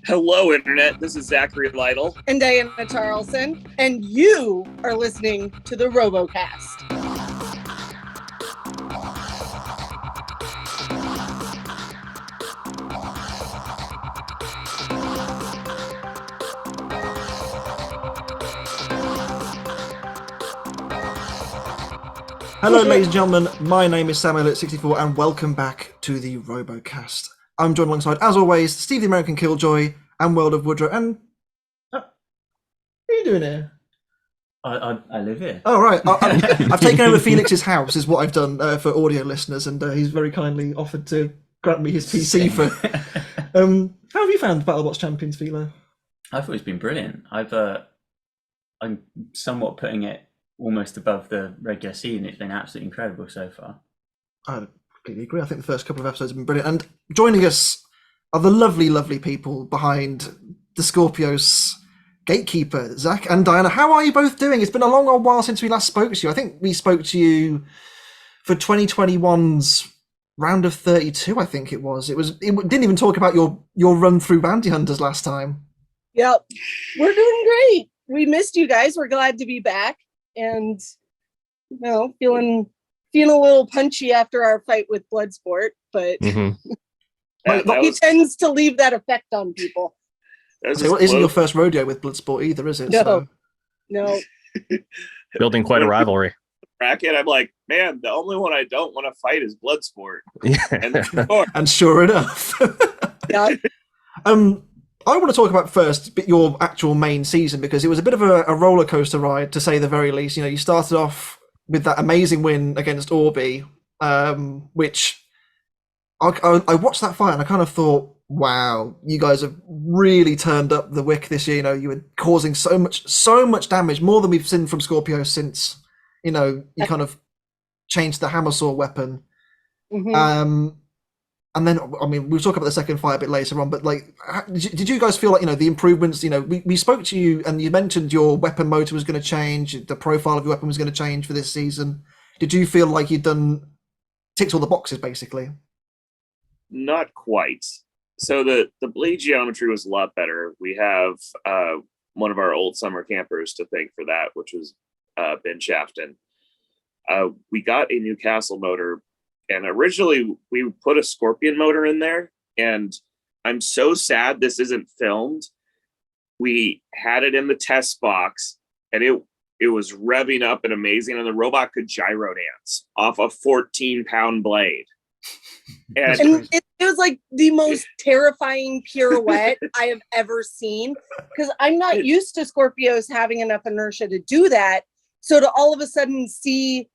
Hello, Internet. This is Zachary Lytle. And Diana Tarlson. And you are listening to the RoboCast. Hello, ladies and gentlemen. My name is Samuel64, and welcome back to the RoboCast. I'm joined alongside, as always, Steve the American Killjoy and World of Woodrow. And what are you doing here? I live here. Oh, right. I've taken over Felix's house, is what I've done for audio listeners, and he's very kindly offered to grant me his PC for. How have you found BattleBots Champions, Philo? I thought it's been brilliant. I'm somewhat putting it almost above the regular season. It's been absolutely incredible so far. I completely agree. I think the first couple of episodes have been brilliant. And joining us are the lovely, lovely people behind the Skorpios gatekeeper, Zach and Diana. How are you both doing? It's been a long old while since we last spoke to you. I think we spoke to you for 2021's round of 32, I think it was. It didn't even talk about your run through Bounty Hunters last time. Yep. We're doing great. We missed you guys. We're glad to be back. And, you know, feeling a little punchy after our fight with Bloodsport, but he tends to leave that effect on people. So it isn't your first rodeo with Bloodsport either, is it? No. Building quite a rivalry. Kraken, I'm like, man, the only one I don't want to fight is Bloodsport. Yeah. And sure enough. Yeah. I want to talk about first your actual main season, because it was a bit of a roller coaster ride, to say the very least. You know, you started off with that amazing win against ORBY, which I watched that fight and I kind of thought, wow, you guys have really turned up the wick this year. You know, you were causing so much damage, more than we've seen from Skorpios since, you know, you kind of changed the hammer saw weapon. Mm-hmm. And then, I mean, we'll talk about the second fight a bit later on, but like, did you guys feel like, you know, the improvements, you know, we spoke to you and you mentioned your weapon motor was going to change, the profile of your weapon was going to change for this season. Did you feel like you'd ticked all the boxes, basically? Not quite. So the blade geometry was a lot better. We have one of our old summer campers to thank for that, which was Ben Shafton. We got a new castle motor. And originally we put a Scorpion motor in there, and I'm so sad this isn't filmed. We had it in the test box, and it was revving up and amazing, and the robot could gyro dance off a 14-pound blade. And it was like the most terrifying pirouette I have ever seen, because I'm not used to Skorpios having enough inertia to do that. So to all of a sudden see,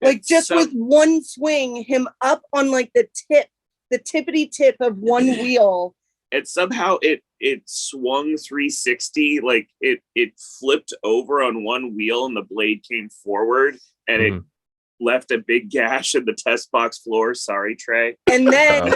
like, just with one swing, him up on like the tippity tip of one wheel. And somehow it swung 360, like it flipped over on one wheel and the blade came forward and it left a big gash in the test box floor. Sorry, Trey. And then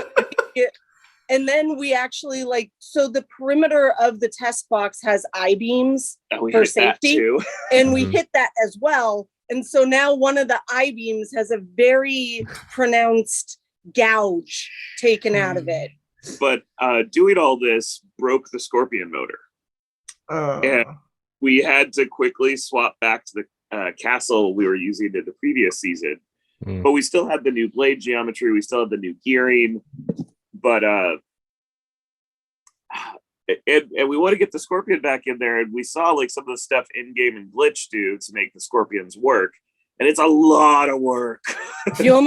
and we actually, like, so the perimeter of the test box has I-beams for safety. And we hit that as well. And so now one of the I-beams has a very pronounced gouge taken out of it. But doing all this broke the Scorpion motor. And we had to quickly swap back to the castle we were using in the previous season. But we still had the new blade geometry. We still had the new gearing. But and we want to get the Scorpion back in there, and we saw like some of the stuff in game and glitch do to make the Scorpions work, and it's a lot of work. You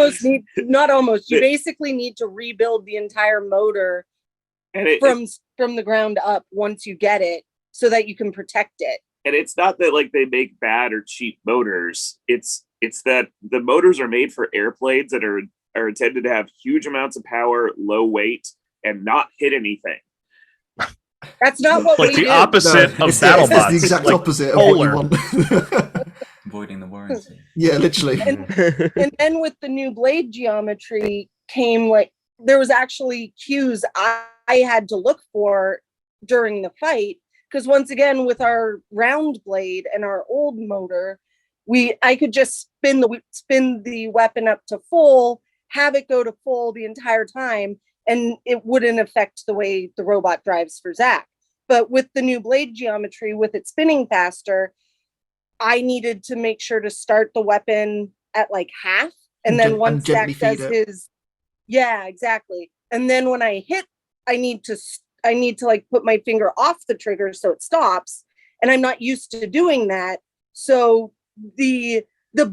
basically need to rebuild the entire motor and from the ground up once you get it, so that you can protect it. And it's not that like they make bad or cheap motors. It's that the motors are made for airplanes that are intended to have huge amounts of power, low weight, and not hit anything. That's not what like we the do. opposite of BattleBots. It's the exact opposite of what you want. Avoiding the warranty. Yeah, literally. And then with the new blade geometry came, like, there was actually cues I had to look for during the fight, because once again with our round blade and our old motor, I could just spin the weapon up to full, have it go to full the entire time, and it wouldn't affect the way the robot drives for Zach. But with the new blade geometry, with it spinning faster, I needed to make sure to start the weapon at like half. And then once Zach does his, yeah, exactly. And then when I hit, I need to like put my finger off the trigger so it stops. And I'm not used to doing that. So the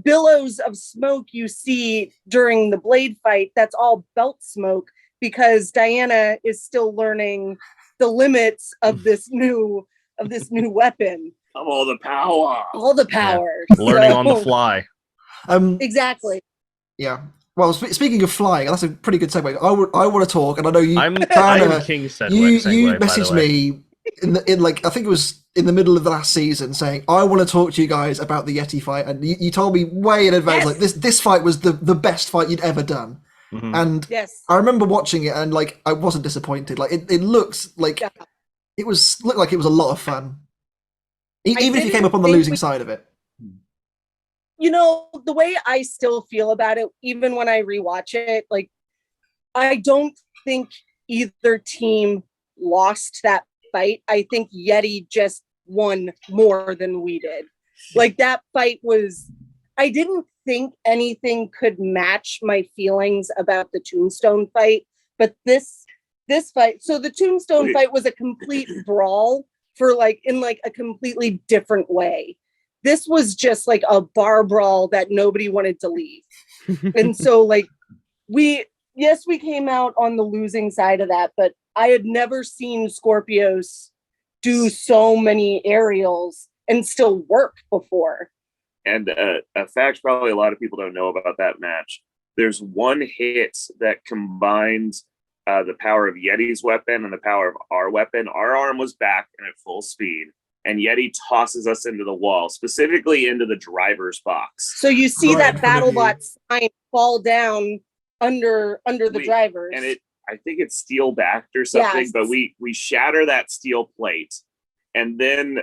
billows of smoke you see during the blade fight, that's all belt smoke, because Diana is still learning the limits of this new weapon. Of all the power. All the power. Yeah. Learning on the fly. Exactly. Yeah. Well, speaking of flying, that's a pretty good segue. I want to talk, and I know you. I'm king segue. You messaged me in like, I think it was in the middle of the last season, saying I want to talk to you guys about the Yeti fight, and you told me way in advance, like this fight was the best fight you'd ever done. Mm-hmm. And I remember watching it, and like I wasn't disappointed. Like it looked like it looked like it was a lot of fun, even if you came up on the losing side of it. You know, the way I still feel about it, even when I rewatch it, like, I don't think either team lost that fight. I think Yeti just won more than we did. Like, that fight was, I didn't think anything could match my feelings about the Tombstone fight, but this fight, so the Tombstone fight was a complete brawl for like, in like a completely different way. This was just like a bar brawl that nobody wanted to leave. And so like we came out on the losing side of that, but I had never seen Skorpios do so many aerials and still work before. And a fact probably a lot of people don't know about that match. There's one hit that combined the power of Yeti's weapon and the power of our weapon. Our arm was back and at full speed, and Yeti tosses us into the wall, specifically into the driver's box. So you see that BattleBots sign fall down under the drivers. And I think it's steel backed or something, but we shatter that steel plate, and then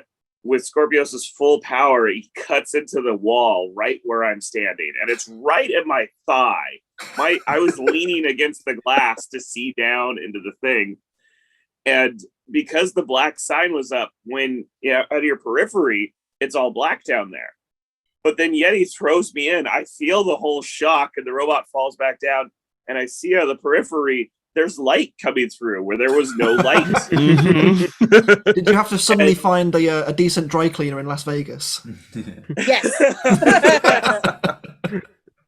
with Skorpios' full power, he cuts into the wall right where I'm standing, and it's right at my thigh. I was leaning against the glass to see down into the thing, and because the black sign was up, when out of your periphery, it's all black down there. But then Yeti throws me in. I feel the whole shock, and the robot falls back down, and I see out of the periphery there's light coming through where there was no light. Did you have to suddenly find a decent dry cleaner in Las Vegas? Yes.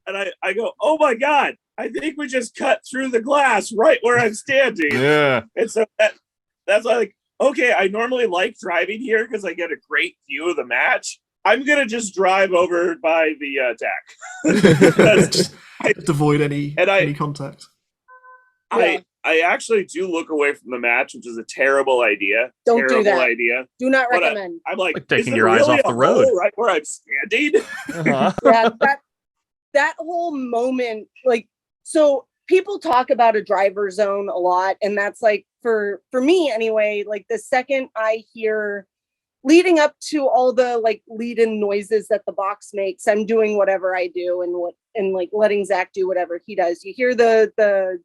And I go, oh my God, I think we just cut through the glass right where I'm standing. Yeah. And so that's like, okay, I normally like driving here because I get a great view of the match. I'm going to just drive over by the attack. Just avoid any contact. I actually do look away from the match, which is a terrible idea. Don't do that. Idea. Do not recommend. I'm like taking your eyes off the road right where I'm standing. Uh-huh. Yeah, that whole moment, like, so people talk about a driver zone a lot, and that's like for me anyway, like the second I hear, leading up to all the like lead-in noises that the box makes, I'm doing whatever I do and like letting Zach do whatever he does. You hear the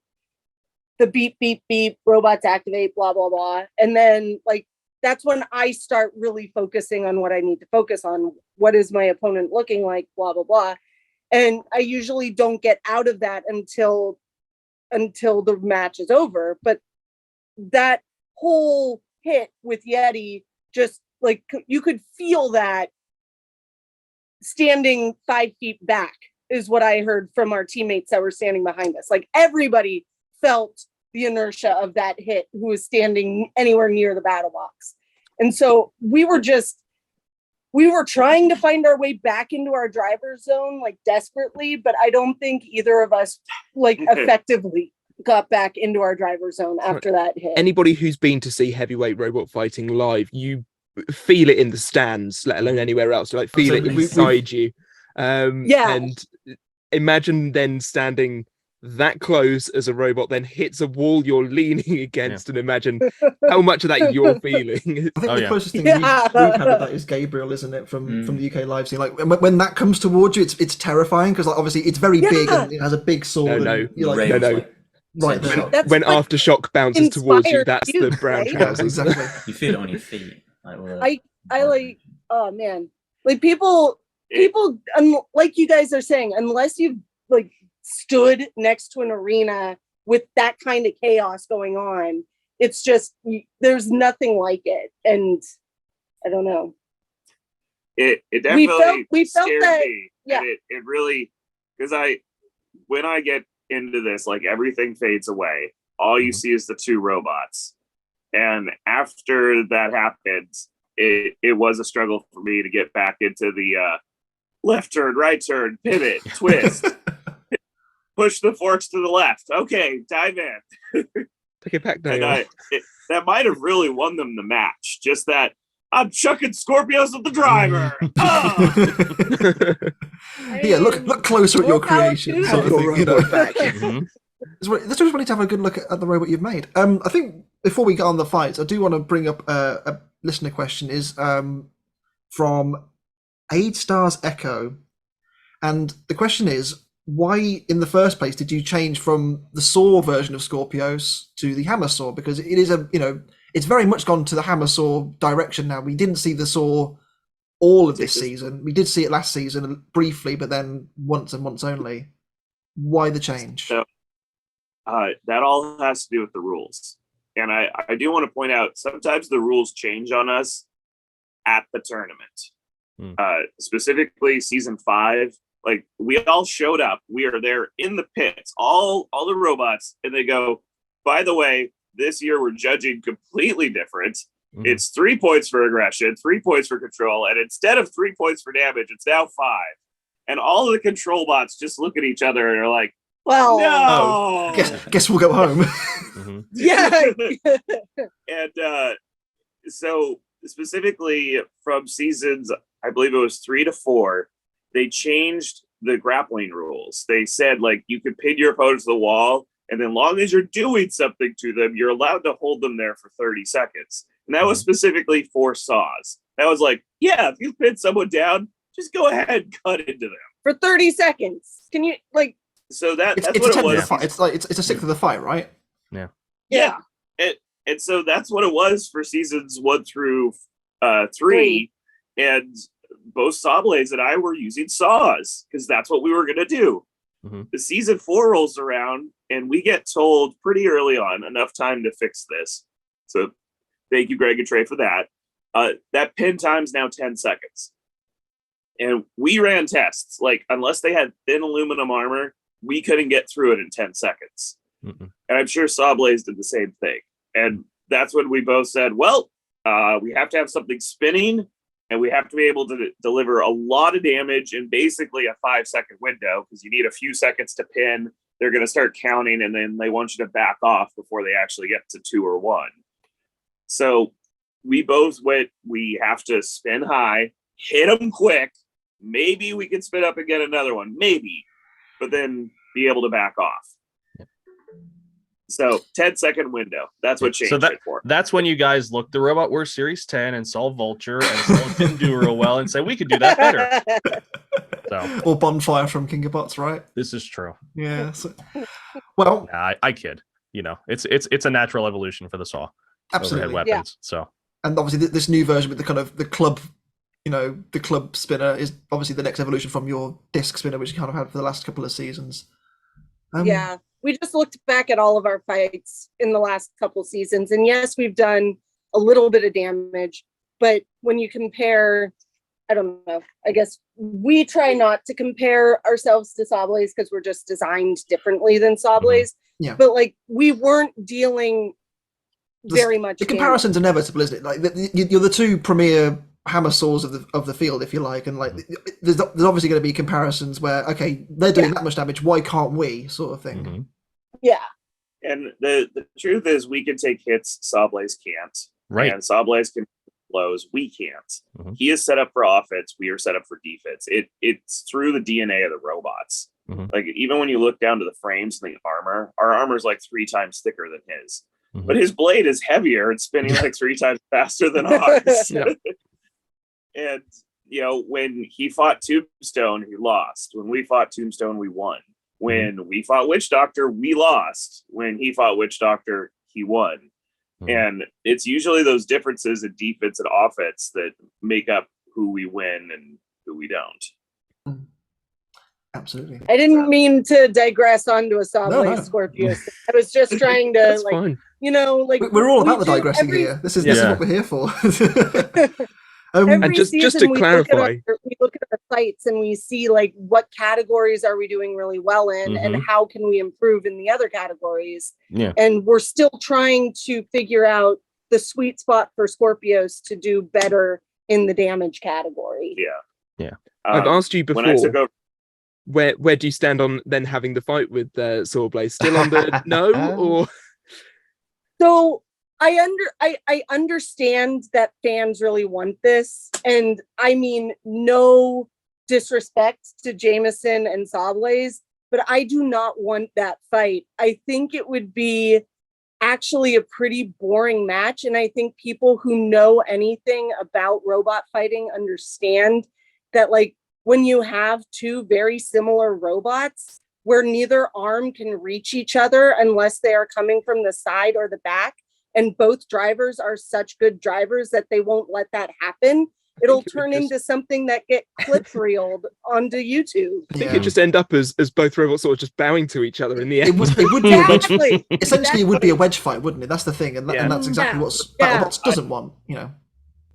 beep, beep, beep, robots activate, blah, blah, blah. And then like, that's when I start really focusing on what I need to focus on. What is my opponent looking like, blah, blah, blah. And I usually don't get out of that until the match is over. But that whole hit with Yeti, just like, you could feel that standing 5 feet back is what I heard from our teammates that were standing behind us. Like, everybody felt the inertia of that hit who was standing anywhere near the battle box. And so we were trying to find our way back into our driver's zone, like desperately, but I don't think either of us like effectively got back into our driver's zone after that hit. Anybody who's been to see heavyweight robot fighting live, you feel it in the stands, let alone anywhere else. Like, feel it inside you. And imagine then standing that close as a robot then hits a wall you're leaning against, and imagine how much of that you're feeling. I think the closest thing we've had to that is Gabriel, isn't it, from the UK live scene? Like, when that comes towards you, it's terrifying, because like, obviously it's very big and it has a big sword. No. Right there. When Aftershock bounces towards you, that's the brown right? trousers. Yeah, exactly. You feel it on your feet. Like, I like, oh man, like people, like you guys are saying, unless you've like stood next to an arena with that kind of chaos going on, it's just, there's nothing like it. And I don't know. It definitely we felt scared that, me. yeah. And it really, because when I get into this, like everything fades away. All you see is the two robots. And after that happened, it was a struggle for me to get back into the left turn, right turn, pivot, twist, push the forks to the left. Okay, dive in. Take it back down. And that might have really won them the match. Just that I'm chucking Skorpios at the driver. Yeah, look closer at your creation. Sort of thing, you know. That's just when you have a good look at the robot you've made. I think before we get on the fights, I do want to bring up a listener question. Is from Aid Stars Echo, and the question is, why in the first place did you change from the saw version of Skorpios to the hammer saw? Because it is it's very much gone to the hammer saw direction now. We didn't see the saw all of this season. We did see it last season briefly, but then once and once only. Why the change? So, that all has to do with the rules. And I do want to point out, sometimes the rules change on us at the tournament. Specifically season 5, like we all showed up. We are there in the pits, all the robots, and they go, by the way, this year we're judging completely different. It's 3 points for aggression, 3 points for control, and instead of 3 points for damage, it's now 5. And all of the control bots just look at each other and are like, well, no. Guess we'll go home. Yeah. And so specifically from seasons, I believe it was 3 to 4, they changed the grappling rules. They said, like, you could pin your opponent to the wall, and then long as you're doing something to them, you're allowed to hold them there for 30 seconds. And that was specifically for saws. That was like, yeah, if you pin someone down, just go ahead and cut into them. For 30 seconds. Can you, like... So that's it's what it was. It's like it's a sixth of the fight, right? Yeah. And so that's what it was for seasons 1 through 3. And both Sawblades and I were using saws because that's what we were going to do. The season 4 rolls around and we get told pretty early on, enough time to fix this. So thank you, Greg and Trey, for that. That pin time's now 10 seconds. And we ran tests. Like, unless they had thin aluminum armor, we couldn't get through it in 10 seconds. And I'm sure Sawblades did the same thing. And that's when we both said, well, we have to have something spinning and we have to be able to deliver a lot of damage in basically a 5-second window, because you need a few seconds to pin. They're going to start counting and then they want you to back off before they actually get to 2 or 1. So we both went, we have to spin high, hit them quick. Maybe we can spin up and get another one. Maybe. But then be able to back off. So 10-second window. That's what changed it for. That's when you guys looked the robot were Series 10 and saw Vulture and saw it didn't do real well and said we could do that better. So, or Bonfire from King of Bots, right? This is true. Yeah. So, well, nah, I kid. You know, it's a natural evolution for the saw. Absolutely. Overhead weapons. So, and obviously this new version with the kind of the club, the club spinner is obviously the next evolution from your disc spinner, which you kind of had for the last couple of seasons. Yeah. We just looked back at all of our fights in the last couple seasons, and yes, we've done a little bit of damage, but when you compare, I don't know, I guess we try not to compare ourselves to Sawblades because we're just designed differently than Sawblades. Yeah. But like, we weren't dealing very much. The comparison's inevitable, isn't it? Like you're the two premier hammer saws of the field, if you like, and like there's obviously going to be comparisons where, okay, they're doing that much damage, why can't we, sort of thing. Yeah. And the truth is, we can take hits Sawblades can't. Right. And Sawblades can blows, we can't. He is set up for offense, we are set up for defense. It's through the DNA of the robots. Like, even when you look down to the frames and the armor, our armor is like 3 times thicker than his. But his blade is heavier and spinning like 3 times faster than ours. And when he fought Tombstone, he lost. When we fought Tombstone, we won. When we fought Witch Doctor, we lost. When he fought Witch Doctor, he won. And it's usually those differences in defense and offense that make up who we win and who we don't. Absolutely. I didn't mean to digress onto a Sawblade Skorpios. I was just trying to, like, fine. you know, like We're all about the digressing here. This is what we're here for. And just to clarify, we look at our fights and we see like what categories are we doing really well in, and how can we improve in the other categories. And we're still trying to figure out the sweet spot for Skorpios to do better in the damage category. I've asked you before. When I took over, where do you stand on then having the fight with Sawblade? Still on the no, or? So I understand that fans really want this, and I mean no disrespect to Jameson and Sawblade, but I do not want that fight. I think it would be actually a pretty boring match, and I think people who know anything about robot fighting understand that, like, when you have two very similar robots where neither arm can reach each other unless they are coming from the side or the back, and both drivers are such good drivers that they won't let that happen, it'll turn into something that get clip reeled onto YouTube. I think it just end up as both robots sort of just bowing to each other in the end. It would be a wedge. Essentially, it would be a wedge fight, wouldn't it? That's the thing, and that's exactly what BattleBots doesn't want. You know.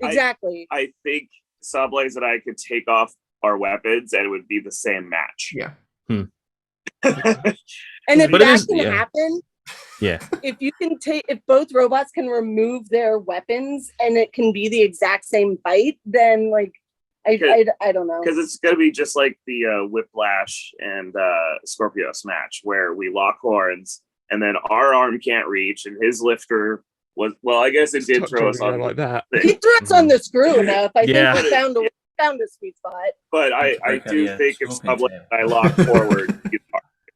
Exactly. I think Sawblade and I could take off our weapons and it would be the same match. Yeah. And if that can happen, if you can if both robots can remove their weapons and it can be the exact same fight, then like I don't know, because it's gonna be just like the Whiplash and Skorpios match where we lock horns and then our arm can't reach and his lifter was, well, I guess it did throw us on like that. He threw us on the screw enough. I think we found a sweet spot. But I do think if Sawblade and I lock forward,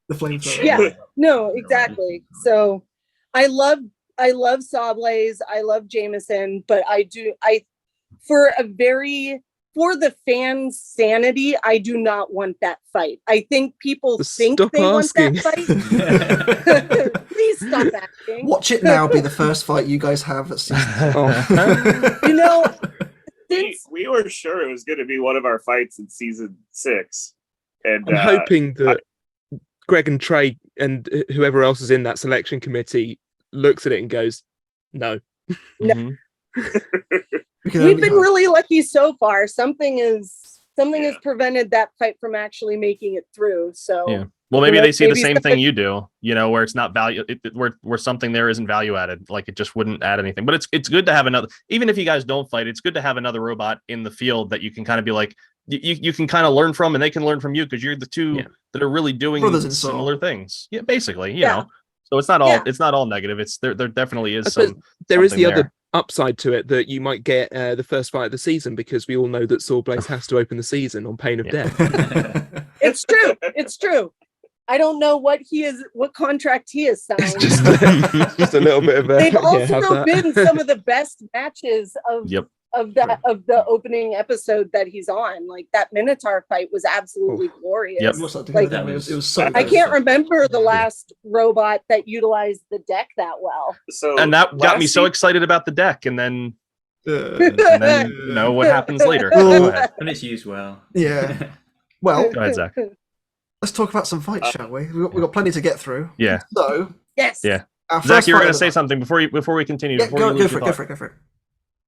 the flamethrower. Yeah, no, exactly. So I love Sawblade, I love Jameson, but for the fans' sanity, I do not want that fight. I think people think they want that fight. Please stop asking. Watch it now be the first fight you guys have at season 2. You know, we were sure it was going to be one of our fights in season 6. And I'm hoping that Greg and Trey and whoever else is in that selection committee looks at it and goes, no. We've been really lucky so far. Something has prevented that fight from actually making it through. So well, maybe they see the same thing you do, you know, where it's not value, where something there isn't value added, like it just wouldn't add anything. But it's good to have another, even if you guys don't fight, it's good to have another robot in the field that you can kind of be like, you can kind of learn from, and they can learn from you because you're the two that are really doing similar things. Yeah, basically, you know. So it's not all negative. It's there definitely is there is the other upside to it that you might get the first fight of the season, because we all know that Sawblade has to open the season on pain of death. It's true. I don't know what contract he has signed. It's just a little bit of a. They've also been some of the best matches of the opening episode that he's on. Like that Minotaur fight was absolutely glorious. Like, it was so I can't remember the last robot that utilized the deck that well. So and that got me so excited about the deck, and then you know what happens later. Go ahead. And it's used well. Yeah. Well, go ahead, Zach. Let's talk about some fights, shall we? We've got plenty to get through. Yeah. So yes. Yeah. Zach, you were going to say something before we continue. Yeah, go for it.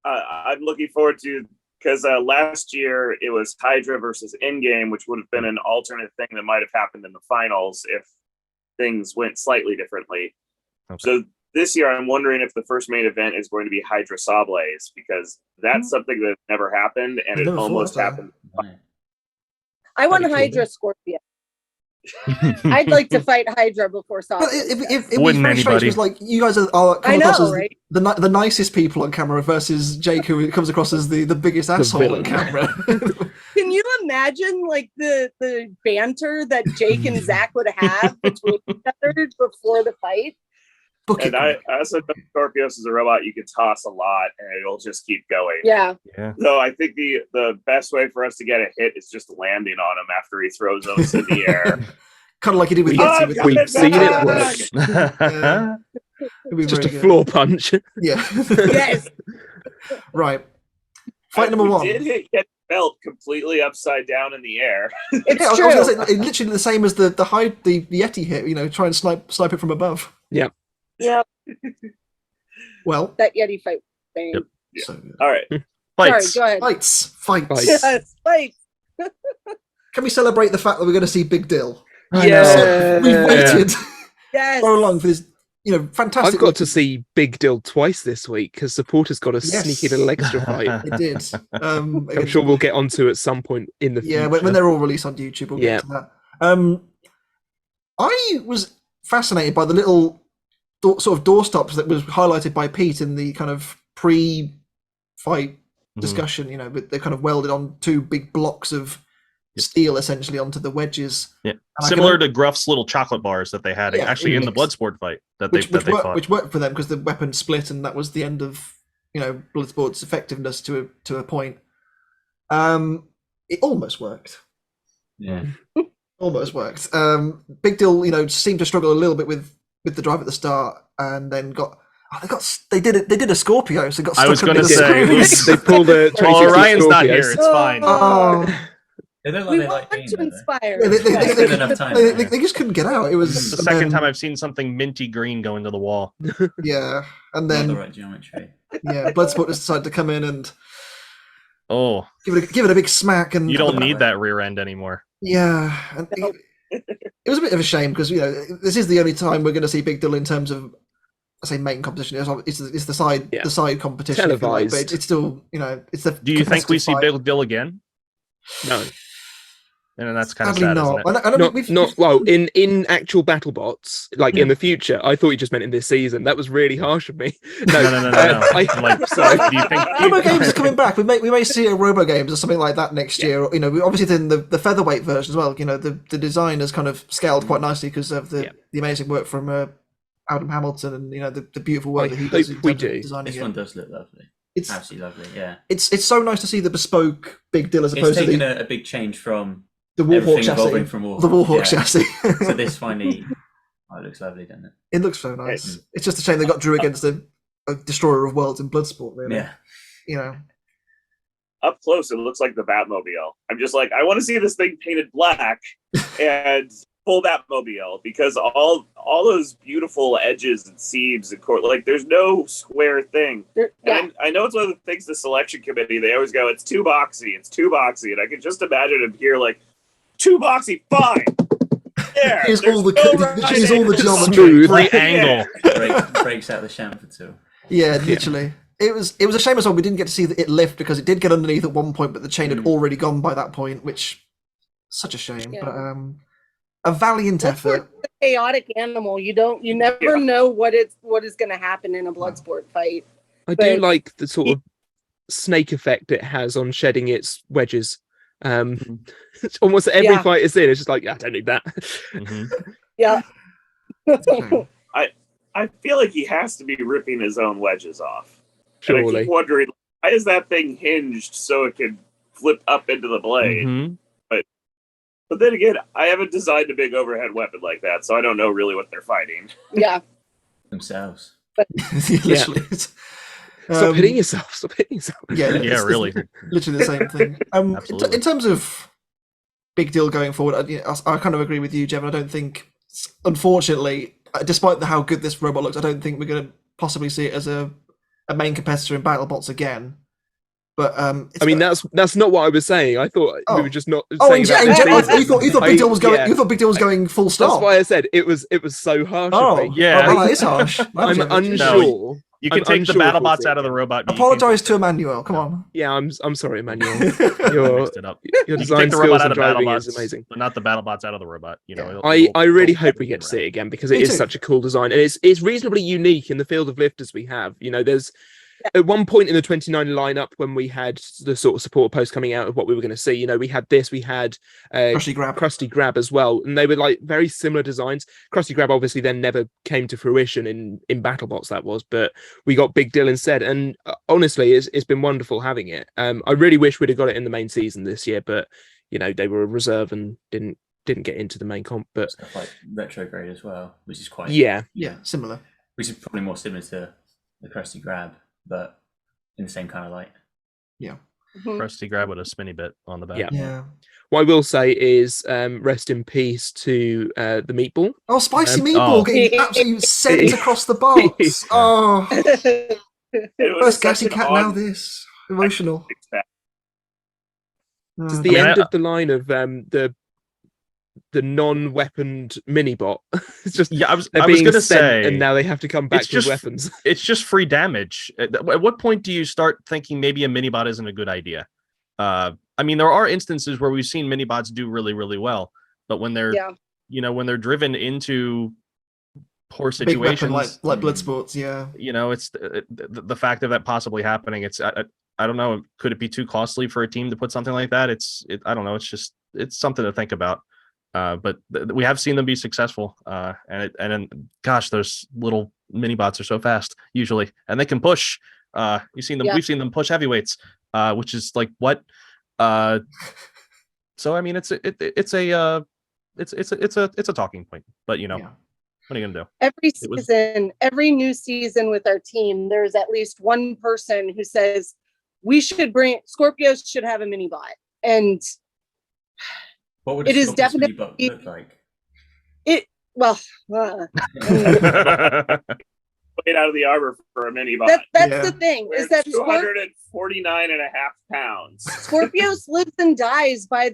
I'm looking forward to, because last year it was Hydra versus Endgame, which would have been an alternate thing that might have happened in the finals if things went slightly differently. Okay. So this year I'm wondering if the first main event is going to be Hydra Sawblade, because that's something that never happened, and it almost happened. I want Hydra Scorpio. I'd like to fight Hydra before Sawblade. But it wouldn't anybody? Like, you guys are come across as right? the nicest people on camera versus Jake, who comes across as the biggest asshole on camera. Can you imagine like the banter that Jake and Zach would have between each other before the fight? And I also know Skorpios is a robot you can toss a lot and it'll just keep going. Yeah. So I think the best way for us to get a hit is just landing on him after he throws us in the air. Kind of like he did with Yeti. We've seen it work. Just a floor punch. Yeah. Yes. Right. Fight number one. Did hit Yeti belt completely upside down in the air. It's true. true. I was gonna say, literally the same as the Yeti hit. You know, try and snipe it from above. Yeah. Yeah. Well, That Yeti fight thing. Yep. so All right. Fights. Sorry, go ahead. Fights. Yes, fights. Can we celebrate the fact that we're going to see Big Dill? Yeah. We've waited Yes. so long for this, fantastic. I've got to see Big Dill twice this week because Supporter's got a sneaky little extra fight. It did. I'm sure we'll get onto at some point in the future. Yeah, when they're all released on YouTube, we'll get to that. I was fascinated by the little sort of doorstops that was highlighted by Pete in the kind of pre-fight discussion. But they kind of welded on two big blocks of steel essentially onto the wedges. Yeah, similar to Gruff's little chocolate bars that they had actually in the Bloodsport fight which worked for them because the weapon split, and that was the end of Bloodsport's effectiveness to a point. It almost worked. Yeah, almost worked. Big Dill, seemed to struggle a little bit with the drive at the start, and then they did a Skorpio, so got stuck. I was going to say they pulled a. Ryan's not here. It's fine. They don't We like want being to there. inspire. They just couldn't get out. It was This is the second time I've seen something minty green go into the wall. Yeah, and then the right geometry. Bloodsport just decided to come in and give it a big smack, and you don't need that rear end anymore. Yeah, and it was a bit of a shame because this is the only time we're going to see Big Dill in terms of, I say, main competition. It's the side competition, televised, but it's still it's the. Do you think we see fight. Big Dill again? No. And that's kind of Sadly sad, not. isn't it? Not well in actual BattleBots, like in the future. I thought you just meant in this season. That was really harsh of me. No. Do you think Robo Games is coming back? We may see a Robo Games or something like that next year. Obviously then the featherweight version as well. The design has kind of scaled quite nicely because of the amazing work from Adam Hamilton and the beautiful work that he does. We do. This one does look lovely. It's absolutely lovely. Yeah. It's so nice to see the bespoke Big Dill as opposed to a big change from the Warhawk chassis. The Warhawk chassis. So this finally, it looks lovely, doesn't it? It looks so nice. It's just a shame they got Drew against a destroyer of worlds in Bloodsport, really. Yeah. Up close, it looks like the Batmobile. I'm just like, I want to see this thing painted black and full Batmobile, because all those beautiful edges and seams and there's no square thing. And I know it's one of the things the selection committee, they always go, it's too boxy, and I can just imagine him here like, too boxy, fine. There. Here's all the geometry. Smooth angle. Breaks out the chamfer too. Yeah, literally. It was a shame as well we didn't get to see it lift, because it did get underneath at one point, but the chain had already gone by that point, which such a shame. Yeah. But a valiant effort. A chaotic animal. You never know what is going to happen in a Bloodsport fight. I do like the sort of snake effect it has on shedding its wedges. Almost every fight is in. It's just like, I don't need that. Yeah. I feel like he has to be ripping his own wedges off. Surely. And I keep wondering, why is that thing hinged so it can flip up into the blade? But then again, I haven't designed a big overhead weapon like that, so I don't know really what they're fighting. Yeah. Themselves. Literally. Stop hitting yourself. Yeah, really. Literally the same thing. In terms of Big Dill going forward, I kind of agree with you, Jeff. I don't think, unfortunately, despite how good this robot looks, I don't think we're going to possibly see it as a main competitor in BattleBots again. But that's not what I was saying. I thought we were just not. You thought Big Dill was going. You thought Big Dill was going full stop. That's why I said it was so harsh. That is harsh. I'm unsure. You can take the BattleBots out of the robot. Apologize to Emmanuel. Come on. Yeah, I'm sorry, Emmanuel. Your design the skills out and of driving BattleBots, is amazing. But not the BattleBots out of the robot. I really hope we get to see it again, because it is such a cool design, and it's reasonably unique in the field of lifters we have. There's at one point in the 29 lineup when we had the sort of support post coming out of what we were going to see, we had Krusty Grab as well, and they were like very similar designs. Krusty Grab obviously then never came to fruition in BattleBots, that was, but we got Big Dill instead, and honestly it's been wonderful having it. I really wish we'd have got it in the main season this year, but they were a reserve and didn't didn't get into the main comp, but stuff like retrograde as well, which is quite yeah, similar. Which is probably more similar to the Krusty Grab, but in the same kind of light. Yeah. Krusty Grab with a spinny bit on the back. Yeah. What I will say is rest in peace to the meatball. Oh, spicy meatball getting absolutely sent across the box. Oh. First gassy cat, now this. Emotional. It's the end of the line of the non-weaponed mini-bot. It's just I was going to say, and now they have to come back with weapons. It's just free damage. At what point do you start thinking maybe a mini-bot isn't a good idea? I mean, there are instances where we've seen mini-bots do really, really well, but when they're when they're driven into poor situations, big weapon like Bloodsports, it's the fact of that possibly happening. It's I don't know. Could it be too costly for a team to put something like that? I don't know. It's something to think about. But we have seen them be successful. And gosh, those little mini bots are so fast usually, and they can push. We've seen them push heavyweights, which is like what. So I mean, it's a talking point. But what are you gonna do? Every new season with our team, there's at least one person who says we should bring Skorpios should have a mini bot, and what would it is definitely look like? Weight out of the arbor for a mini bot. That's the thing. Is that 249.5 pounds. Skorpios lives and dies by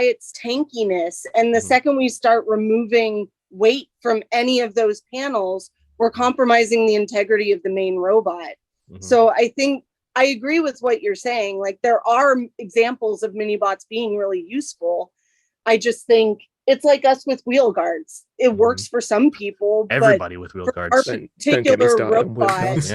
its tankiness, and the second we start removing weight from any of those panels, we're compromising the integrity of the main robot. So I think I agree with what you're saying. Like, there are examples of mini bots being really useful. I just think it's like us with wheel guards. It works for some people. Everybody with wheel guards. Our particular robot.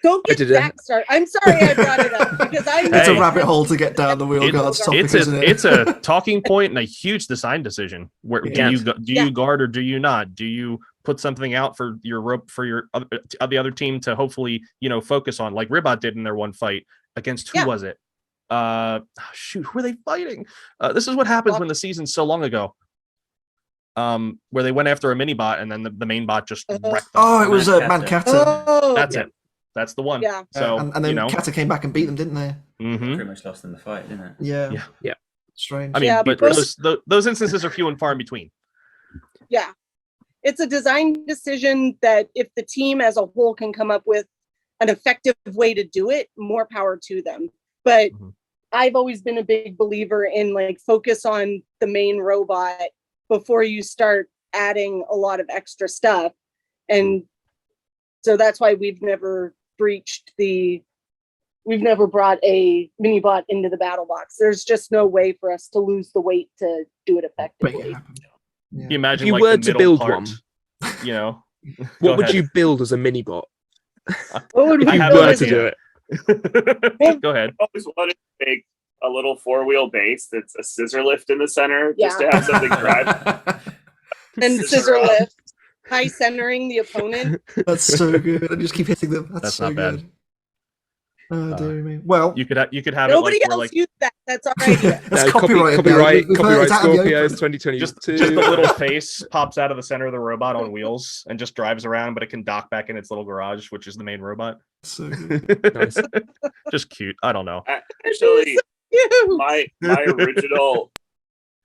Don't get Zach started. I'm sorry I brought it up because it's a rabbit hole to get down the wheel guards topic, isn't it? It's a talking point and a huge design decision. Where do you guard or do you not? Do you put something out for your rope for the other team to hopefully focus on, like Ribot did in their one fight against who was it? Who were they fighting? This is what happens when the season's so long ago. Where they went after a mini bot and then the main bot just wrecked them. Oh, it was Mankata. That's it. That's the one. Yeah. So and then Kata came back and beat them, didn't they? Pretty much lost in the fight, didn't it? Yeah. Strange. I mean, but those instances are few and far in between. Yeah. It's a design decision that if the team as a whole can come up with an effective way to do it, more power to them. But I've always been a big believer in focus on the main robot before you start adding a lot of extra stuff. And so that's why we've never brought a mini bot into the battle box. There's just no way for us to lose the weight to do it effectively. You imagine if you were to build one, what would you build as a mini bot? What would if you were to do it? Go ahead. I always wanted to make a little 4-wheel base that's a scissor lift in the center, just to have something drive. And scissor lift, high centering the opponent. That's so good. I just keep hitting them. That's so not good. Bad. Oh dear me. Well, you could have nobody it else use that. That's our idea. That's copyright Skorpios 2022. Just the little face pops out of the center of the robot on wheels and just drives around, but it can dock back in its little garage, which is the main robot. So good. Nice. Just cute. I don't know. Actually,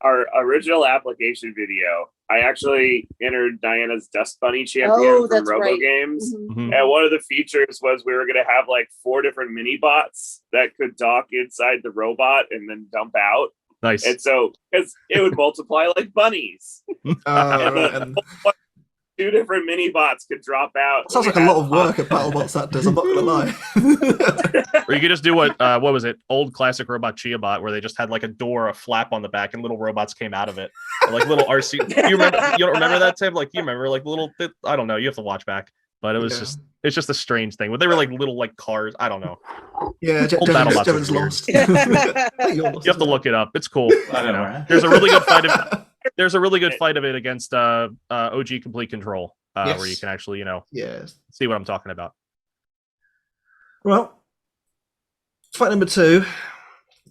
our original application video, I actually entered Diana's Dust Bunny champion from Robo Games. And one of the features was we were going to have 4 different mini bots that could dock inside the robot and then dump out. Nice. And so, because it would multiply like bunnies. And 2 different mini bots could drop out. Sounds like a lot of work at BattleBots that does. I'm not gonna lie. Or you could just do what was it? Old classic robot Chia bot, where they just had a door, a flap on the back, and little robots came out of it, or little RC. You don't remember that, Tim? You remember little? I don't know. You have to watch back, but it was it's just a strange thing. But they were little cars. I don't know. Yeah, Jevin's lost. You have to look it up. It's cool. I don't know. There's a really good fight. There's a really good fight of it against OG Complete Control, where you can actually, see what I'm talking about. Well, fight number 2.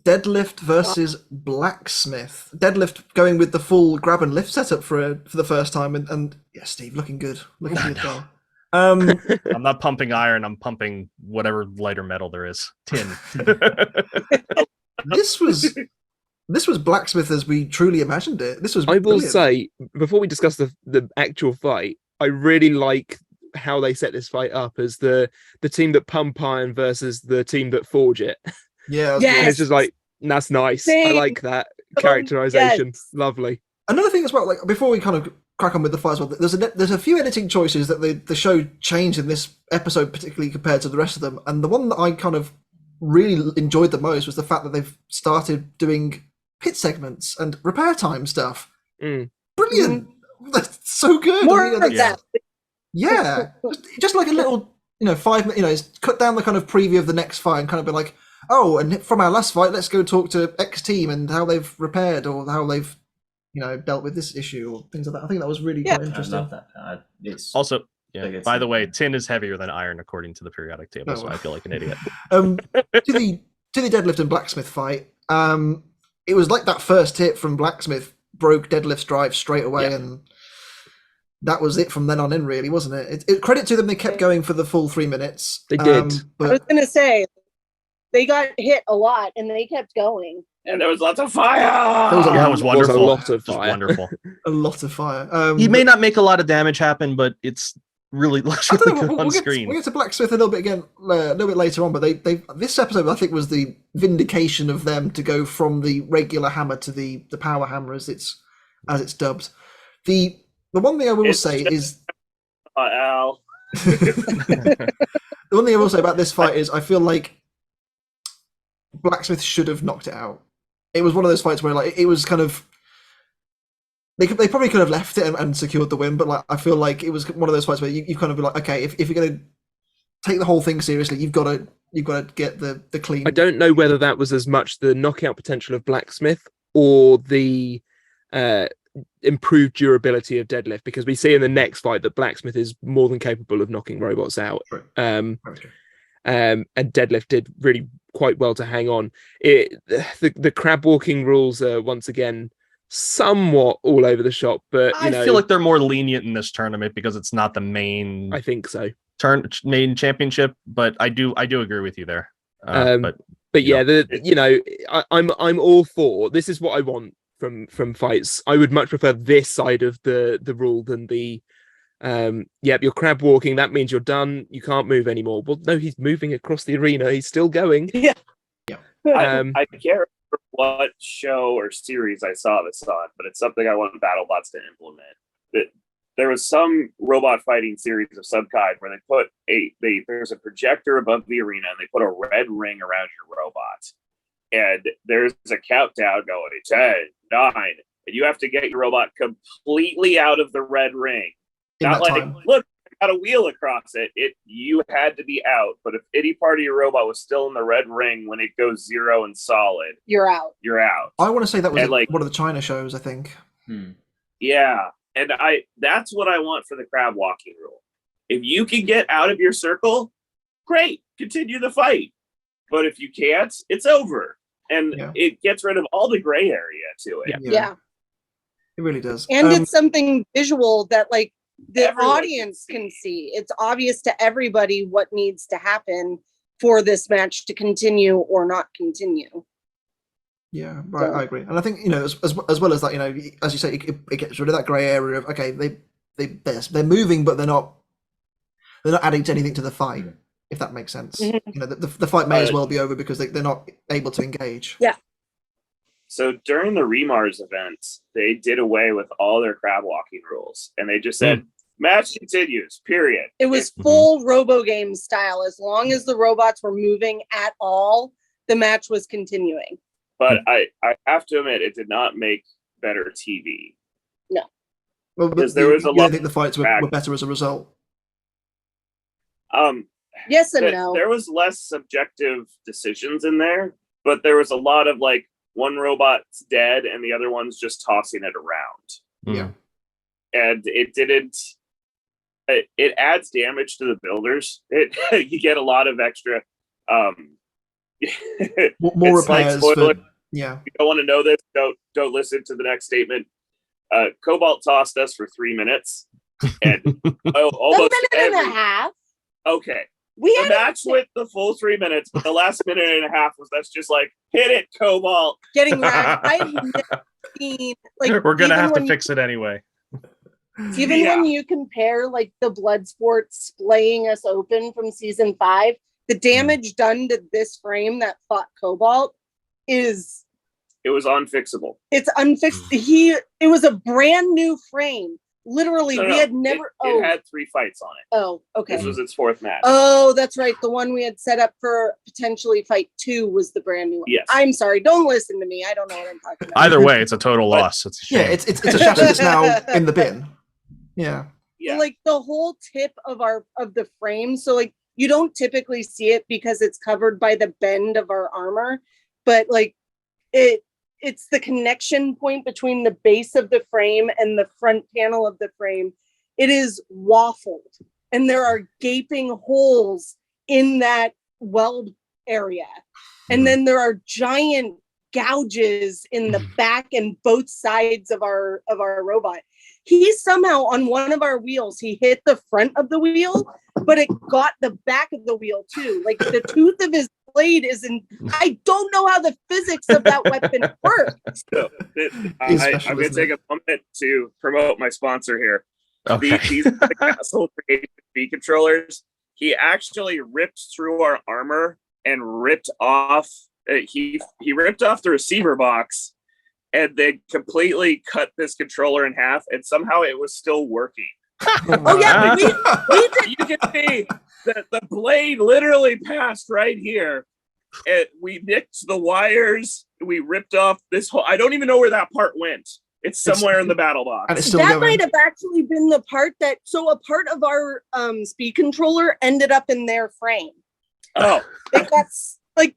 Deadlift versus Blacksmith. Deadlift going with the full grab and lift setup for the first time, and yeah, Steve looking good there. I'm not pumping iron. I'm pumping whatever lighter metal there is. Tin. This was Blacksmith as we truly imagined it. This was. I will brilliant. say, before we discuss the actual fight, I really like how they set this fight up as the team that pump iron versus the team that forge it. Yeah, And it's just like, that's nice. Same. I like that characterization. Yes. Lovely. Another thing as well, like before we kind of crack on with the fight as well, there's a few editing choices that the show changed in this episode, particularly compared to the rest of them. And the one that I kind of really enjoyed the most was the fact that they've started doing pit segments and repair time stuff. Brilliant. That's so good. More of that. Yeah, just like a little, 5 minutes. It's cut down the kind of preview of the next fight and kind of be like, oh, and from our last fight, let's go talk to X team and how they've repaired or how they've, dealt with this issue or things like that. I think that was really quite interesting. I love that. It's Also, by the way, tin is heavier than iron according to the periodic table, so I feel like an idiot. To the Deadlift and Blacksmith fight, it was like that first hit from Blacksmith broke Deadlift's drive straight away, and that was it from then on in, really, wasn't it? Credit to them, they kept going for the full 3 minutes. They did. But I was going to say, they got hit a lot, and they kept going. And there was lots of fire. That was wonderful. A lot of fire. Wonderful. A lot of fire. He may not make a lot of damage happen, but it's really good on screen. We'll get to Blacksmith a little bit later on, but they this episode I think was the vindication of them to go from the regular hammer to the power hammer as it's dubbed. The one thing I will say is Al. The one thing I will say about this fight is I feel like Blacksmith should have knocked it out. It was one of those fights where like it was kind of they probably could have left it and secured the win, but like I feel like it was one of those fights where you kind of be like, okay, if you're going to take the whole thing seriously, you've got to get the clean. I don't know whether that was as much the knockout potential of Blacksmith or the improved durability of Deadlift, because we see in the next fight that Blacksmith is more than capable of knocking robots out. And Deadlift did really quite well to hang on. The crab walking rules are once again somewhat all over the shop, but I feel like they're more lenient in this tournament because it's not the main. I think so. Main championship, but I do agree with you there. But yeah, I'm all for this. Is what I want from fights. I would much prefer this side of the rule than the you're crab walking. That means you're done. You can't move anymore. Well, no, he's moving across the arena. He's still going. Yeah. I can't remember what show or series I saw this on, but it's something I want BattleBots to implement. There was some robot fighting series of some kind where they put there's a projector above the arena and they put a red ring around your robot. And there's a countdown going, 10, 9, and you have to get your robot completely out of the red ring. Not letting, look, I got a wheel across it. You had to be out. But if any part of your robot was still in the red ring when it goes 0 and solid, you're out. You're out. I want to say that was like one of the China shows, I think. Yeah. And that's what I want for the crab walking rule. If you can get out of your circle, great, continue the fight. But if you can't, it's over. And it gets rid of all the gray area to it. Yeah. It really does. And it's something visual that like the everyone audience can see. It's obvious to everybody what needs to happen for this match to continue or not continue. Yeah, right. So, I agree, and I think as well as that, as you say, it gets rid of that grey area of okay, they're moving, but they're not adding to anything to the fight. If that makes sense, the fight may as well be over because they're not able to engage. Yeah. So during the Remars events, they did away with all their crab walking rules, and they just said match continues. Period. It was full Robo game style. As long as the robots were moving at all, the match was continuing. But I have to admit, it did not make better TV. No. Well, because there was a lot. I think the fights were better as a result. Yes and no. There was less subjective decisions in there, but there was a lot of like one robot's dead and the other one's just tossing it around. Yeah. And it didn't. It adds damage to the builders. You get a lot of extra. More It's like repairs. spoiler. Yeah. If you don't want to know this, don't listen to the next statement. Cobalt tossed us for 3 minutes. And almost a minute and a half. Okay. We The match went the full 3 minutes, but the last minute and a half was that's just like, hit it, Cobalt. Getting racked. I've never seen, like, We're gonna have to fix it anyway. Even when you compare like the Bloodsport splaying us open from season 5, the damage done to this frame that fought Cobalt is it was unfixable. It's unfixed. It was a brand new frame. Literally, we had never. It had 3 fights on it. Oh, okay. This was its 4th match. Oh, that's right. The one we had set up for potentially fight 2 was the brand new one. Yes. I'm sorry. Don't listen to me. I don't know what I'm talking about. Either way, it's a total loss. It's a shame. Yeah, it's a chassis that's now in the bin. Yeah. Yeah. Like the whole tip of the frame. So like you don't typically see it because it's covered by the bend of our armor, but like it's the connection point between the base of the frame and the front panel of the frame. It is waffled and there are gaping holes in that weld area. And then there are giant gouges in the back and both sides of our robot. He somehow on one of our wheels, he hit the front of the wheel, but it got the back of the wheel too. Like the tooth of his blade is in. I don't know how the physics of that weapon works. So, I'm going to take a moment to promote my sponsor here. Okay. These are the Castle B controllers. He actually ripped through our armor and ripped off. He ripped off the receiver box and then completely cut this controller in half, and somehow it was still working. Oh yeah, you can see that the blade literally passed right here. We nicked the wires. We ripped off this whole. I don't even know where that part went. It's somewhere in the battle box. And it's still that going. Might have actually been the part that. So a part of our speed controller ended up in their frame. Oh, it got like.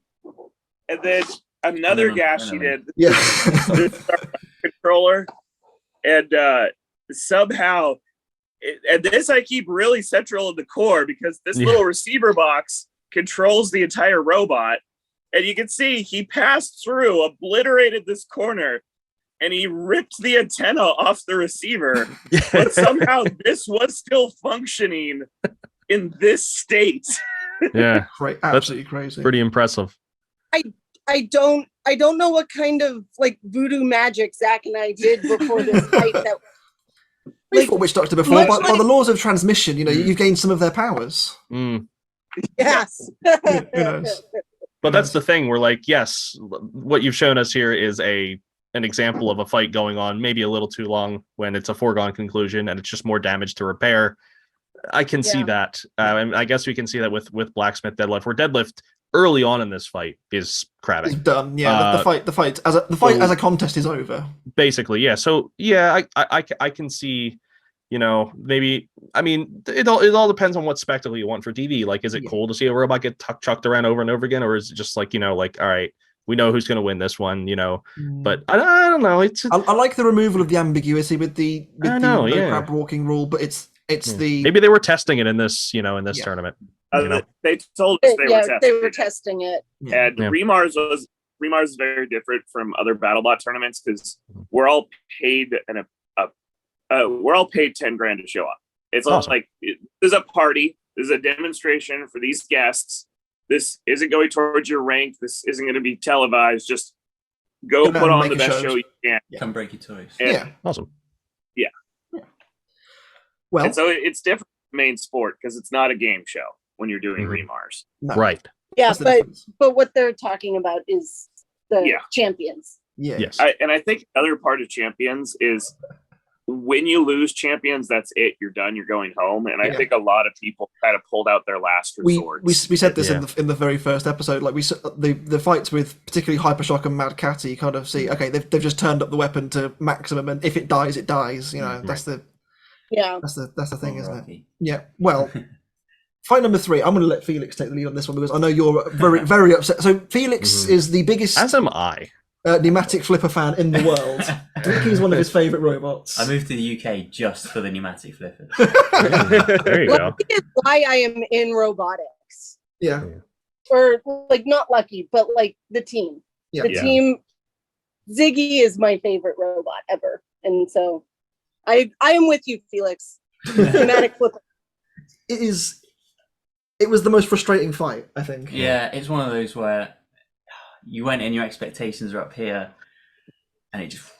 And then another gash he did. Yeah. Controller, and somehow, and this I keep really central in the core because this little receiver box controls the entire robot, and you can see he passed through, obliterated this corner, and he ripped the antenna off the receiver, but somehow this was still functioning in this state. Yeah, absolutely crazy. Pretty impressive. I don't know what kind of like voodoo magic Zach and I did before this fight. That we fought Witch Doctor before, by the laws of transmission, you've gained some of their powers. Yes. Who knows? But that's the thing. We're like, yes, what you've shown us here is an example of a fight going on, maybe a little too long when it's a foregone conclusion and it's just more damage to repair. I can see that. And I guess we can see that with Blacksmith Deadlift, where Deadlift early on in this fight is crabbing. It's done. Yeah, the fight as a contest is over. Basically, yeah. So yeah, I can see, maybe. I mean, it all depends on what spectacle you want for TV. Like, is it cool to see a robot get chucked around over and over again, or is it just like like, all right, we know who's going to win this one, But I don't know. I like the removal of the ambiguity with the no crab walking rule, but it's the maybe they were testing it in this tournament. They told us they were testing it. And Remars is very different from other BattleBot tournaments because we're all paid we're all paid $10,000 to show up. It's awesome. Like this is a party. This is a demonstration for these guests. This isn't going towards your rank. This isn't going to be televised. Just go put on the best show you can. Come break your toys. And, awesome. Yeah. Well, and so it's different from main sport because it's not a game show when you're doing Remars. No. Right. Yeah, but what they're talking about is the champions. Yeah. Yes. I think another part of champions is when you lose champions, that's it. You're done. You're going home. And I think a lot of people kind of pulled out their last resort. We said this in the very first episode. Like the fights with particularly Hypershock and Mad Catty, you kind of see, okay, they've just turned up the weapon to maximum, and if it dies, it dies. That's the thing, isn't it? Yeah. Well. Fight number 3. I'm going to let Felix take the lead on this one because I know you're very, very upset. So Felix is the biggest, as am I, pneumatic flipper fan in the world. I think he's one of his favourite robots. I moved to the UK just for the pneumatic flippers. There you go. That is why I am in robotics. Yeah. or like not Lucky, but like the team. Yeah. The team. Ziggy is my favorite robot ever, and so I am with you, Felix. Thematic flipper. It is. It was the most frustrating fight, I think. Yeah, it's one of those where you went in, your expectations are up here, and it just.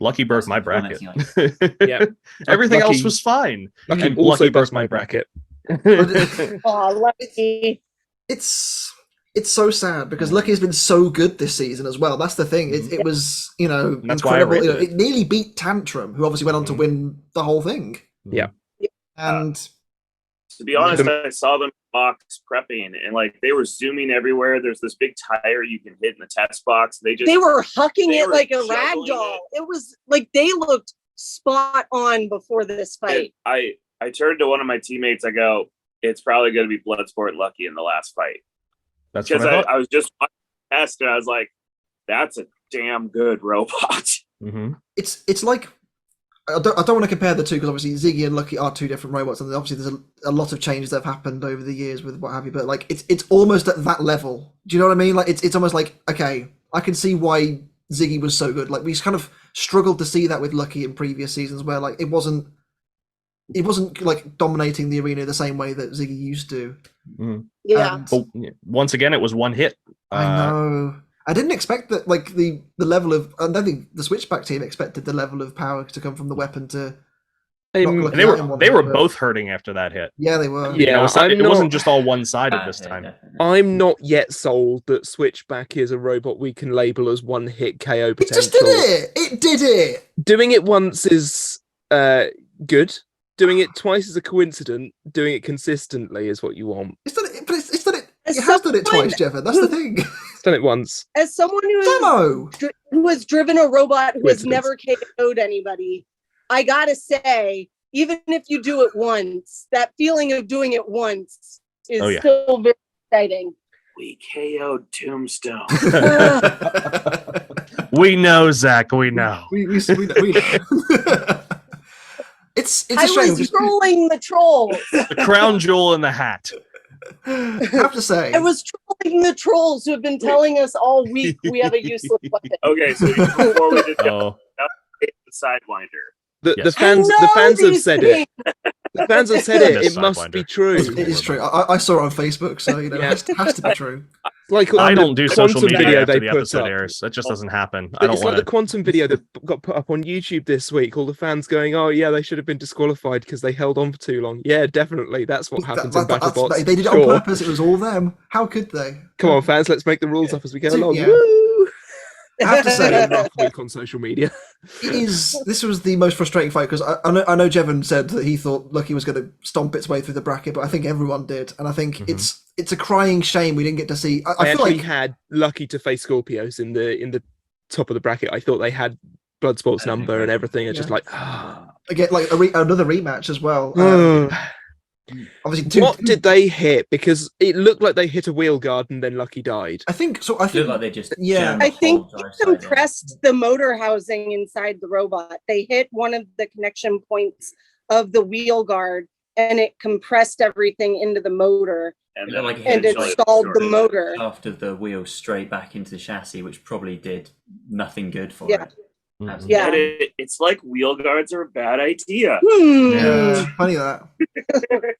Lucky broke my bracket. Yeah, Everything Lucky, else was fine. Lucky And also Lucky broke my bracket. Oh, Lucky. It's so sad because Lucky has been so good this season as well. That's the thing. It was, you know, that's why I incredible. You know, rated it nearly beat Tantrum, who obviously went on to win the whole thing. Yeah. And to be honest, I saw them box prepping and like they were zooming everywhere. There's this big tire you can hit in the test box. They were hucking it like a rag doll. It was like they looked spot on before this fight. I turned to one of my teammates. I go, "It's probably going to be Bloodsport Lucky in the last fight." That's because what I was just watching the test and I was like, "That's a damn good robot." Mm-hmm. It's like I don't want to compare the two because obviously Ziggy and Lucky are two different robots, and obviously there's a lot of changes that have happened over the years with what have you. But like it's almost at that level. Do you know what I mean? Like it's almost like, okay, I can see why Ziggy was so good. Like we kind of struggled to see that with Lucky in previous seasons, where like it wasn't like dominating the arena the same way that Ziggy used to. Mm. Yeah. But once again, it was one hit. I know. I didn't expect that. Like the level of, I don't think the Switchback team expected the level of power to come from the weapon to. And they were both hurting after that hit. Yeah, they were. Yeah, it wasn't just all one-sided this time. Definitely. I'm not yet sold that Switchback is a robot we can label as one hit KO potential. It just did it. It did it. Doing it once is good. Doing it twice is a coincidence. Doing it consistently is what you want. It's done it, but it's done it. It has done it twice, Jevon. That's the thing. It's done it once. As someone who has driven a robot who has never KO'd anybody, I gotta say, even if you do it once, that feeling of doing it once is still very exciting. We KO'd Tombstone. We know, Zach. We know. We know. It's a shame. I was trolling the trolls. The crown jewel in the hat. I have to say, I was trolling the trolls who have been telling us all week we have a useless weapon. Okay, so before we did the Sidewinder. The fans have said it. The fans have said it. It must be true. It is true. I saw it on Facebook, so you know it has to be true. Like I don't do social media video after they the put episode up. airs. That just doesn't happen. But it's like the quantum video that got put up on YouTube this week. All the fans going, "Oh yeah, they should have been disqualified because they held on for too long." Yeah, definitely. That's what happens in BattleBots. They did it on purpose. It was all them. How could they? Come on, fans. Let's make the rules up as we go along. Yeah. Woo! I have to say, rough week on social media. This was the most frustrating fight because I know Jevon said that he thought Lucky was going to stomp its way through the bracket, but I think everyone did, and I think it's a crying shame we didn't get to see. I feel like had Lucky to face Skorpios in the top of the bracket. I thought they had Bloodsport's number and everything. It's just like again, like another rematch as well. Obviously, what did they hit? Because it looked like they hit a wheel guard and then Lucky died. I think so. I think like they just I think they compressed the motor housing inside the robot. They hit one of the connection points of the wheel guard, and it compressed everything into the motor. And it stalled the motor after the wheel straight back into the chassis, which probably did nothing good for it. Yeah, it's like wheel guards are a bad idea. Yeah, funny that.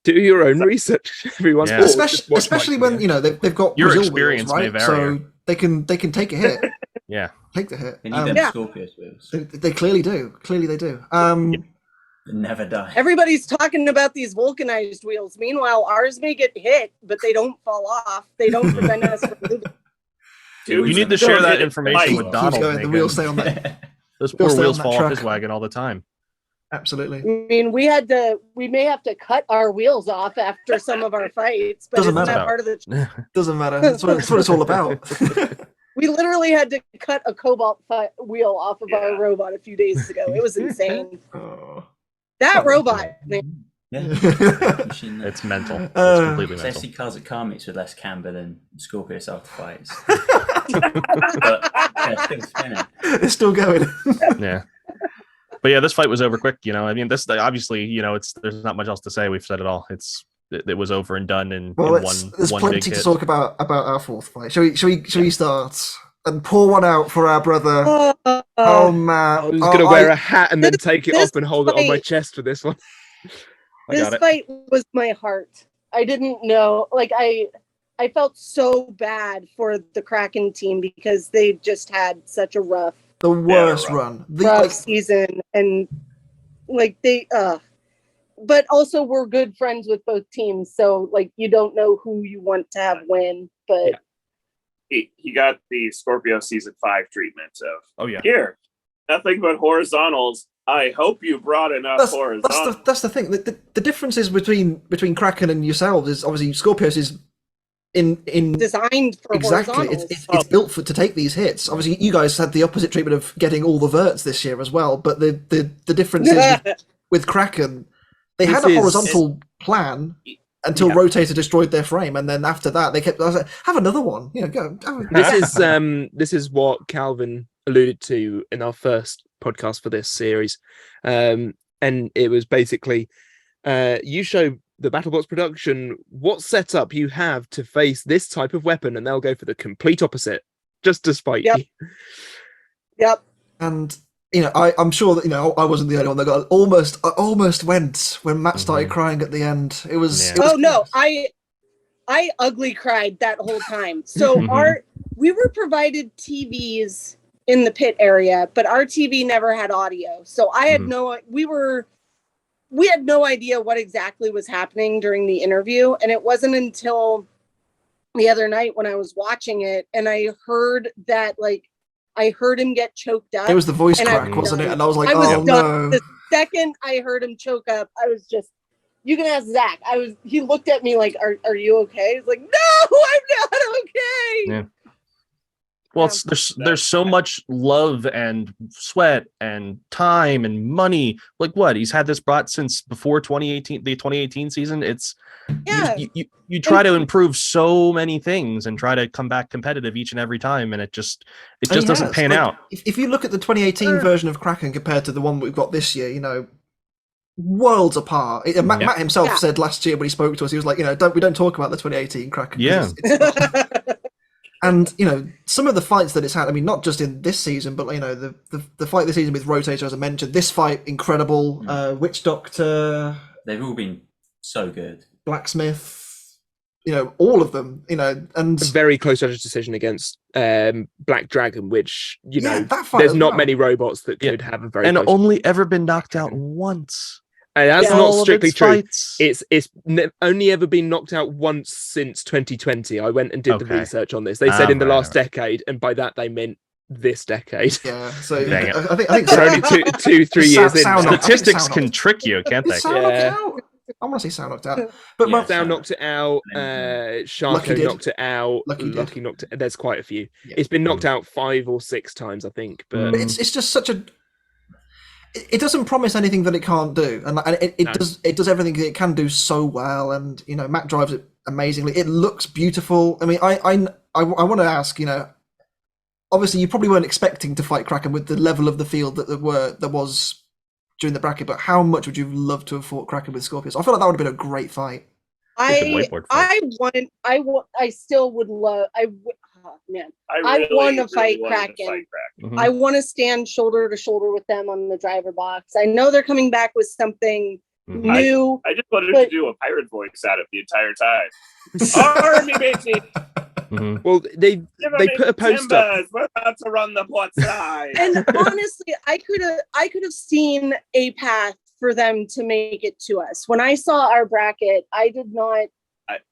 Do your own research, everyone. Yeah. Especially when they've got your Brazil experience wheels, may right? vary. So they can take a hit. Yeah, take the hit. They need them Skorpios wheels. They clearly do. Clearly they do. They never die. Everybody's talking about these vulcanized wheels. Meanwhile, ours may get hit, but they don't fall off. They don't prevent us from moving. You need to share that information with Donald. The wheels stay on that. Those poor wheels fall off his wagon all the time. Absolutely. I mean, we may have to cut our wheels off after some of our fights, but doesn't isn't matter. That part of the doesn't matter. That's what it's all about. We literally had to cut a cobalt wheel off of our robot a few days ago. It was insane. That robot, man. Yeah. It's mental. It's completely mental. I see cars at car meets with less camber than Skorpios after fights. But still spinning. It's still going. Yeah. But yeah, this fight was over quick. I mean, this obviously, there's not much else to say. We've said it all. It's it was over and done in Well, in there's one plenty big to hit. talk about our fourth fight. Shall we start and pour one out for our brother? Oh man, I was gonna wear a hat and then take it off and hold it on my chest for this one. This fight was my heart. I didn't know, like I felt so bad for the Kraken team because they just had such a rough season, and like but also we're good friends with both teams, so like you don't know who you want to have win, but he got the Skorpios season 5 treatment of here, nothing but horizontals. I hope you brought enough horizontals. That's the thing. The differences between Kraken and yourselves is obviously Skorpios is in designed for horizontals. It's built to take these hits. Obviously, you guys had the opposite treatment of getting all the verts this year as well. But the difference is with Kraken, they had a horizontal plan until Rotator destroyed their frame, and then after that they kept. I was like, have another one. Go. This is what Calvin alluded to in our first podcast for this series, and it was basically you show the BattleBots production what setup you have to face this type of weapon, and they'll go for the complete opposite just to spite you. Yep. And I'm sure that I wasn't the only one that got I almost went when Matt started crying at the end. It was no, I ugly cried that whole time. So we were provided TVs in the pit area, but our TV never had audio. So I had we had no idea what exactly was happening during the interview. And it wasn't until the other night when I was watching it and I heard that, I heard him get choked up. It was the voice crack, wasn't it? And I was like, oh no. The second I heard him choke up, I was just, you can ask Zach. He looked at me like, are you okay? He's like, no, I'm not okay. Yeah. Well, there's so much love and sweat and time and money. Like what? He's had this brought since before the 2018 season. It's you try to improve so many things and try to come back competitive each and every time, and it just doesn't pan out. If you look at the 2018 version of Kraken compared to the one we've got this year, worlds apart. Matt himself said last year when he spoke to us, he was like, we don't talk about the 2018 Kraken. Yeah. And some of the fights that it's had, I mean, not just in this season, but the fight this season with Rotator, as I mentioned, this fight incredible. Witch Doctor, they've all been so good. Blacksmith, all of them, and a very close judge's decision against Black Dragon, which that fight there's not many robots that could have a very only ever been knocked out once. And that's not strictly true. It's only ever been knocked out once since 2020. I went and did the research on this. They said in the last decade, and by that they meant this decade. Yeah, so I think they're only 2-3 years in. Statistics can trick you, can't they? I want to say Sound knocked out, but Sound knocked it out. Sharko knocked it out. Lucky knocked it. There's quite a few. Yeah. It's been knocked out 5 or 6 times, I think. But it's just such a. It doesn't promise anything that it can't do, and it does everything it can do so well. And Matt drives it amazingly. It looks beautiful. I mean, I want to ask, obviously you probably weren't expecting to fight Kraken with the level of the field that there was during the bracket, but how much would you love to have fought Kraken with Skorpios? I feel like that would have been a great fight. I still would love. I want to fight Kraken. Mm-hmm. I want to stand shoulder to shoulder with them on the driver box. I know they're coming back with something new. I just wanted to do a pirate voice out of the entire time. Army matey. Mm-hmm. Well, they put a post up. We're about to run the port side. And honestly, I could have seen a path for them to make it to us. When I saw our bracket, I did not.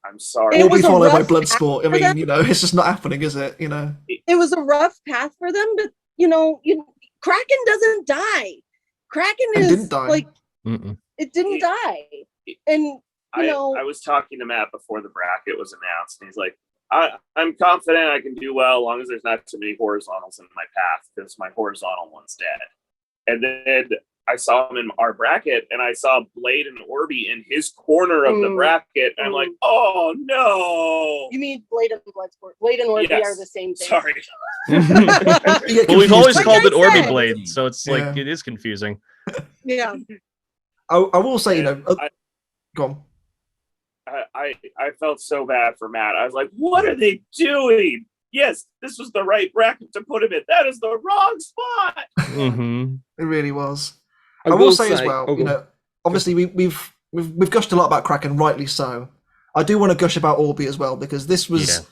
I'm sorry. It'll be followed by Bloodsport. I mean, it's just not happening, is it? It was a rough path for them, but Kraken doesn't die. Kraken didn't die. Like it didn't die. And I was talking to Matt before the bracket was announced, and he's like, I'm confident I can do well as long as there's not too many horizontals in my path because my horizontal one's dead. And then I saw him in our bracket, and I saw Blade and Orby in his corner of the bracket, and I'm like, oh no! You mean Blade and Bloodsport? Blade and Orby are the same thing. Sorry. Well, we've always called it Orby Blade, so it's like it is confusing. Yeah. I will say, go on. I felt so bad for Matt. I was like, what are they doing? Yes, this was the right bracket to put him in. That is the wrong spot. Mm-hmm. It really was. I will say as well, oh, you know, obviously we've gushed a lot about Kraken, rightly so. I do want to gush about ORBY as well, because this was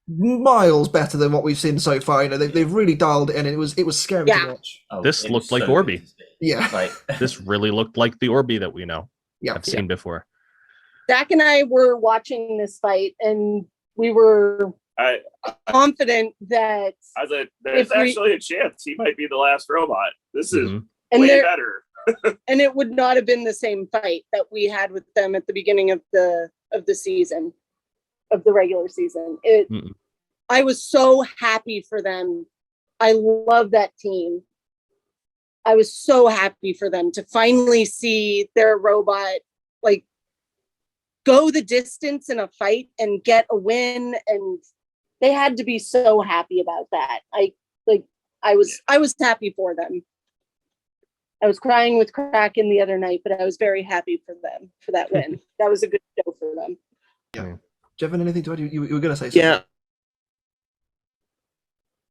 miles better than what we've seen so far. You know, they've really dialed it in, and it was scary to watch. Oh, This it looked was like so ORBY. good to see. Yeah. Like This really looked like the ORBY that we know. Yeah. I've seen before. Zach and I were watching this fight, and we were confident that I was like, there's actually a chance he might be the last robot. This is and way better. And it would not have been the same fight that we had with them at the beginning of the season, of the regular season. I was so happy for them. I love that team. I was so happy for them to finally see their robot like go the distance in a fight and get a win, and they had to be so happy about that. I was happy for them. I was crying with Kraken the other night, but I was very happy for them for that win. That was a good show for them. Yeah. Jevin, anything to add? You were going to say something. Yeah.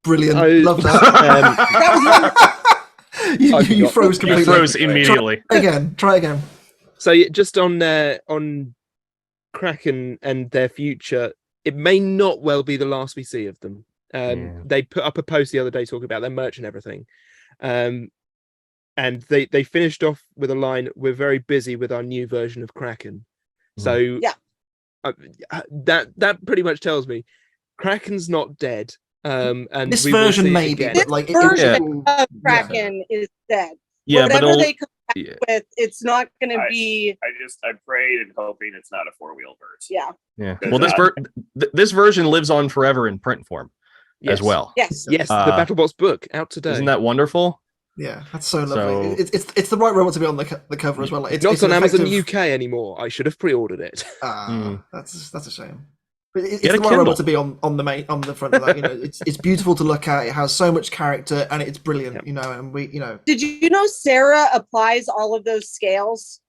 Brilliant. Love that. you froze completely. You froze immediately. Try again. So just on Kraken and their future, it may not well be the last we see of them. They put up a post the other day talking about their merch and everything. And they finished off with a line, "We're very busy with our new version of Kraken." So that pretty much tells me Kraken's not dead. And this version maybe, but like this version of Kraken is dead. Yeah, whatever but they come back with, it's not going to be. I prayed and hoping it's not a 4-wheel vert. Yeah. Well, this version lives on forever in print form as well. Yes. The BattleBots book out today. Isn't that wonderful? Yeah, that's so lovely. It's the right robot to be on the cover as well. It's not on Amazon UK anymore. I should have pre-ordered it. That's a shame. But it's the right robot to be on the front of that. You know, it's beautiful to look at. It has so much character, and it's brilliant. You know, and Did you know Sarah applies all of those scales?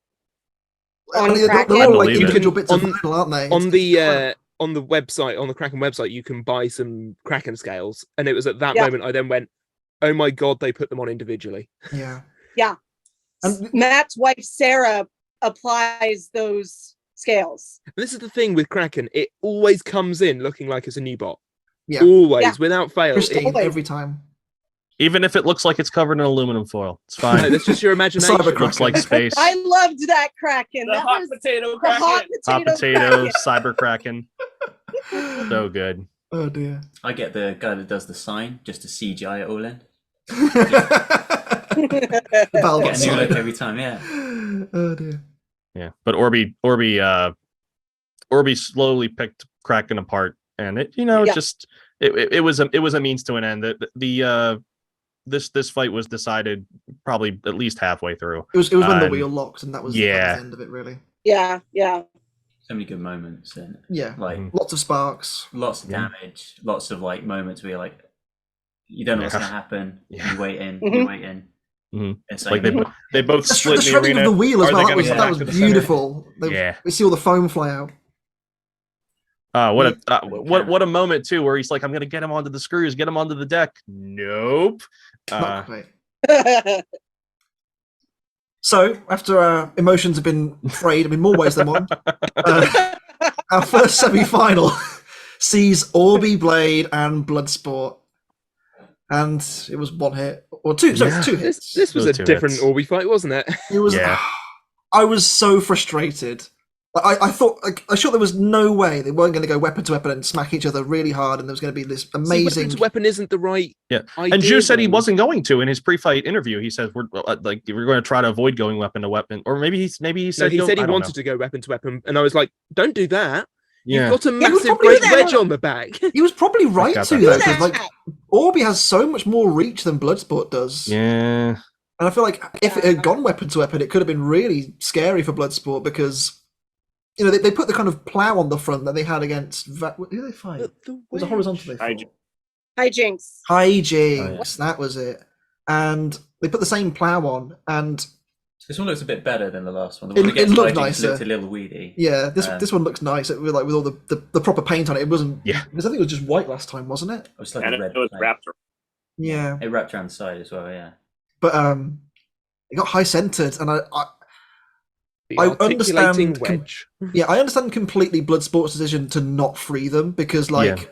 On they're all like individual bits of vinyl, aren't they? On the website, on the Kraken website, you can buy some Kraken scales, and it was at that moment I then went, "Oh my god, they put them on individually." Yeah. And Matt's wife Sarah applies those scales. And this is the thing with Kraken; it always comes in looking like it's a new bot. Yeah. Always, without fail, every time. Even if it looks like it's covered in aluminum foil, it's fine. No, that's just your imagination. It looks like space. I loved that Kraken. The hot potato Kraken. Hot potato, Cyber Kraken. So good. Oh dear. I get the guy that does the sign just to CGI it all in. Get a new look every time, yeah. Oh dear. Yeah, but ORBY slowly picked Kraken apart, and it was a means to an end. This fight was decided probably at least halfway through. It was when the wheel locked, and that was the end of it, really. Yeah. So many good moments, and like lots of sparks, lots of damage, lots of like moments where you're like, you don't know what's gonna happen. You're waiting. It's like they both split the shredding the arena. Of the wheel as well. That was beautiful. We see all the foam fly out. What a moment too, where he's like, "I'm gonna get him onto the screws, get him onto the deck." Nope. So after our emotions have been frayed, in more ways than one, our first semi-final sees ORBY, Blade, and Bloodsport, and it was one hit or two. Sorry, 2 hits. This was a different ORBY fight, wasn't it? It was. I was so frustrated. I thought there was no way they weren't going to go weapon to weapon and smack each other really hard, and there was going to be this amazing. Weapon to weapon isn't the right. Yeah, and Ju said he wasn't going to in his pre-fight interview. He says we're going to try to avoid going weapon to weapon, or maybe he said he wanted to go weapon to weapon, and I was like, don't do that. Yeah. You've got a massive great wedge on the back. He was probably right to though, because like ORBY has so much more reach than Bloodsport does. Yeah, and I feel like if it had gone weapon to weapon, it could have been really scary for Bloodsport because. You know, they put the kind of plow on the front that they had against. Who did they fight? It was a horizontal. Hijinks. Hijinks, that was it. And they put the same plow on, and This one looks a bit better than the last one. The It- one it against looked Vikings nicer. looked a little weedy. Yeah, this one looks nice. With all the proper paint on it. It wasn't. Yeah. Because I think it was just white last time, wasn't it? It was like And a it red was plate. wrapped around. Yeah. It wrapped around the side as well, yeah. But it got high centered, and I The I articulating understand wedge. yeah, I understand completely Bloodsport's decision to not free them because, like,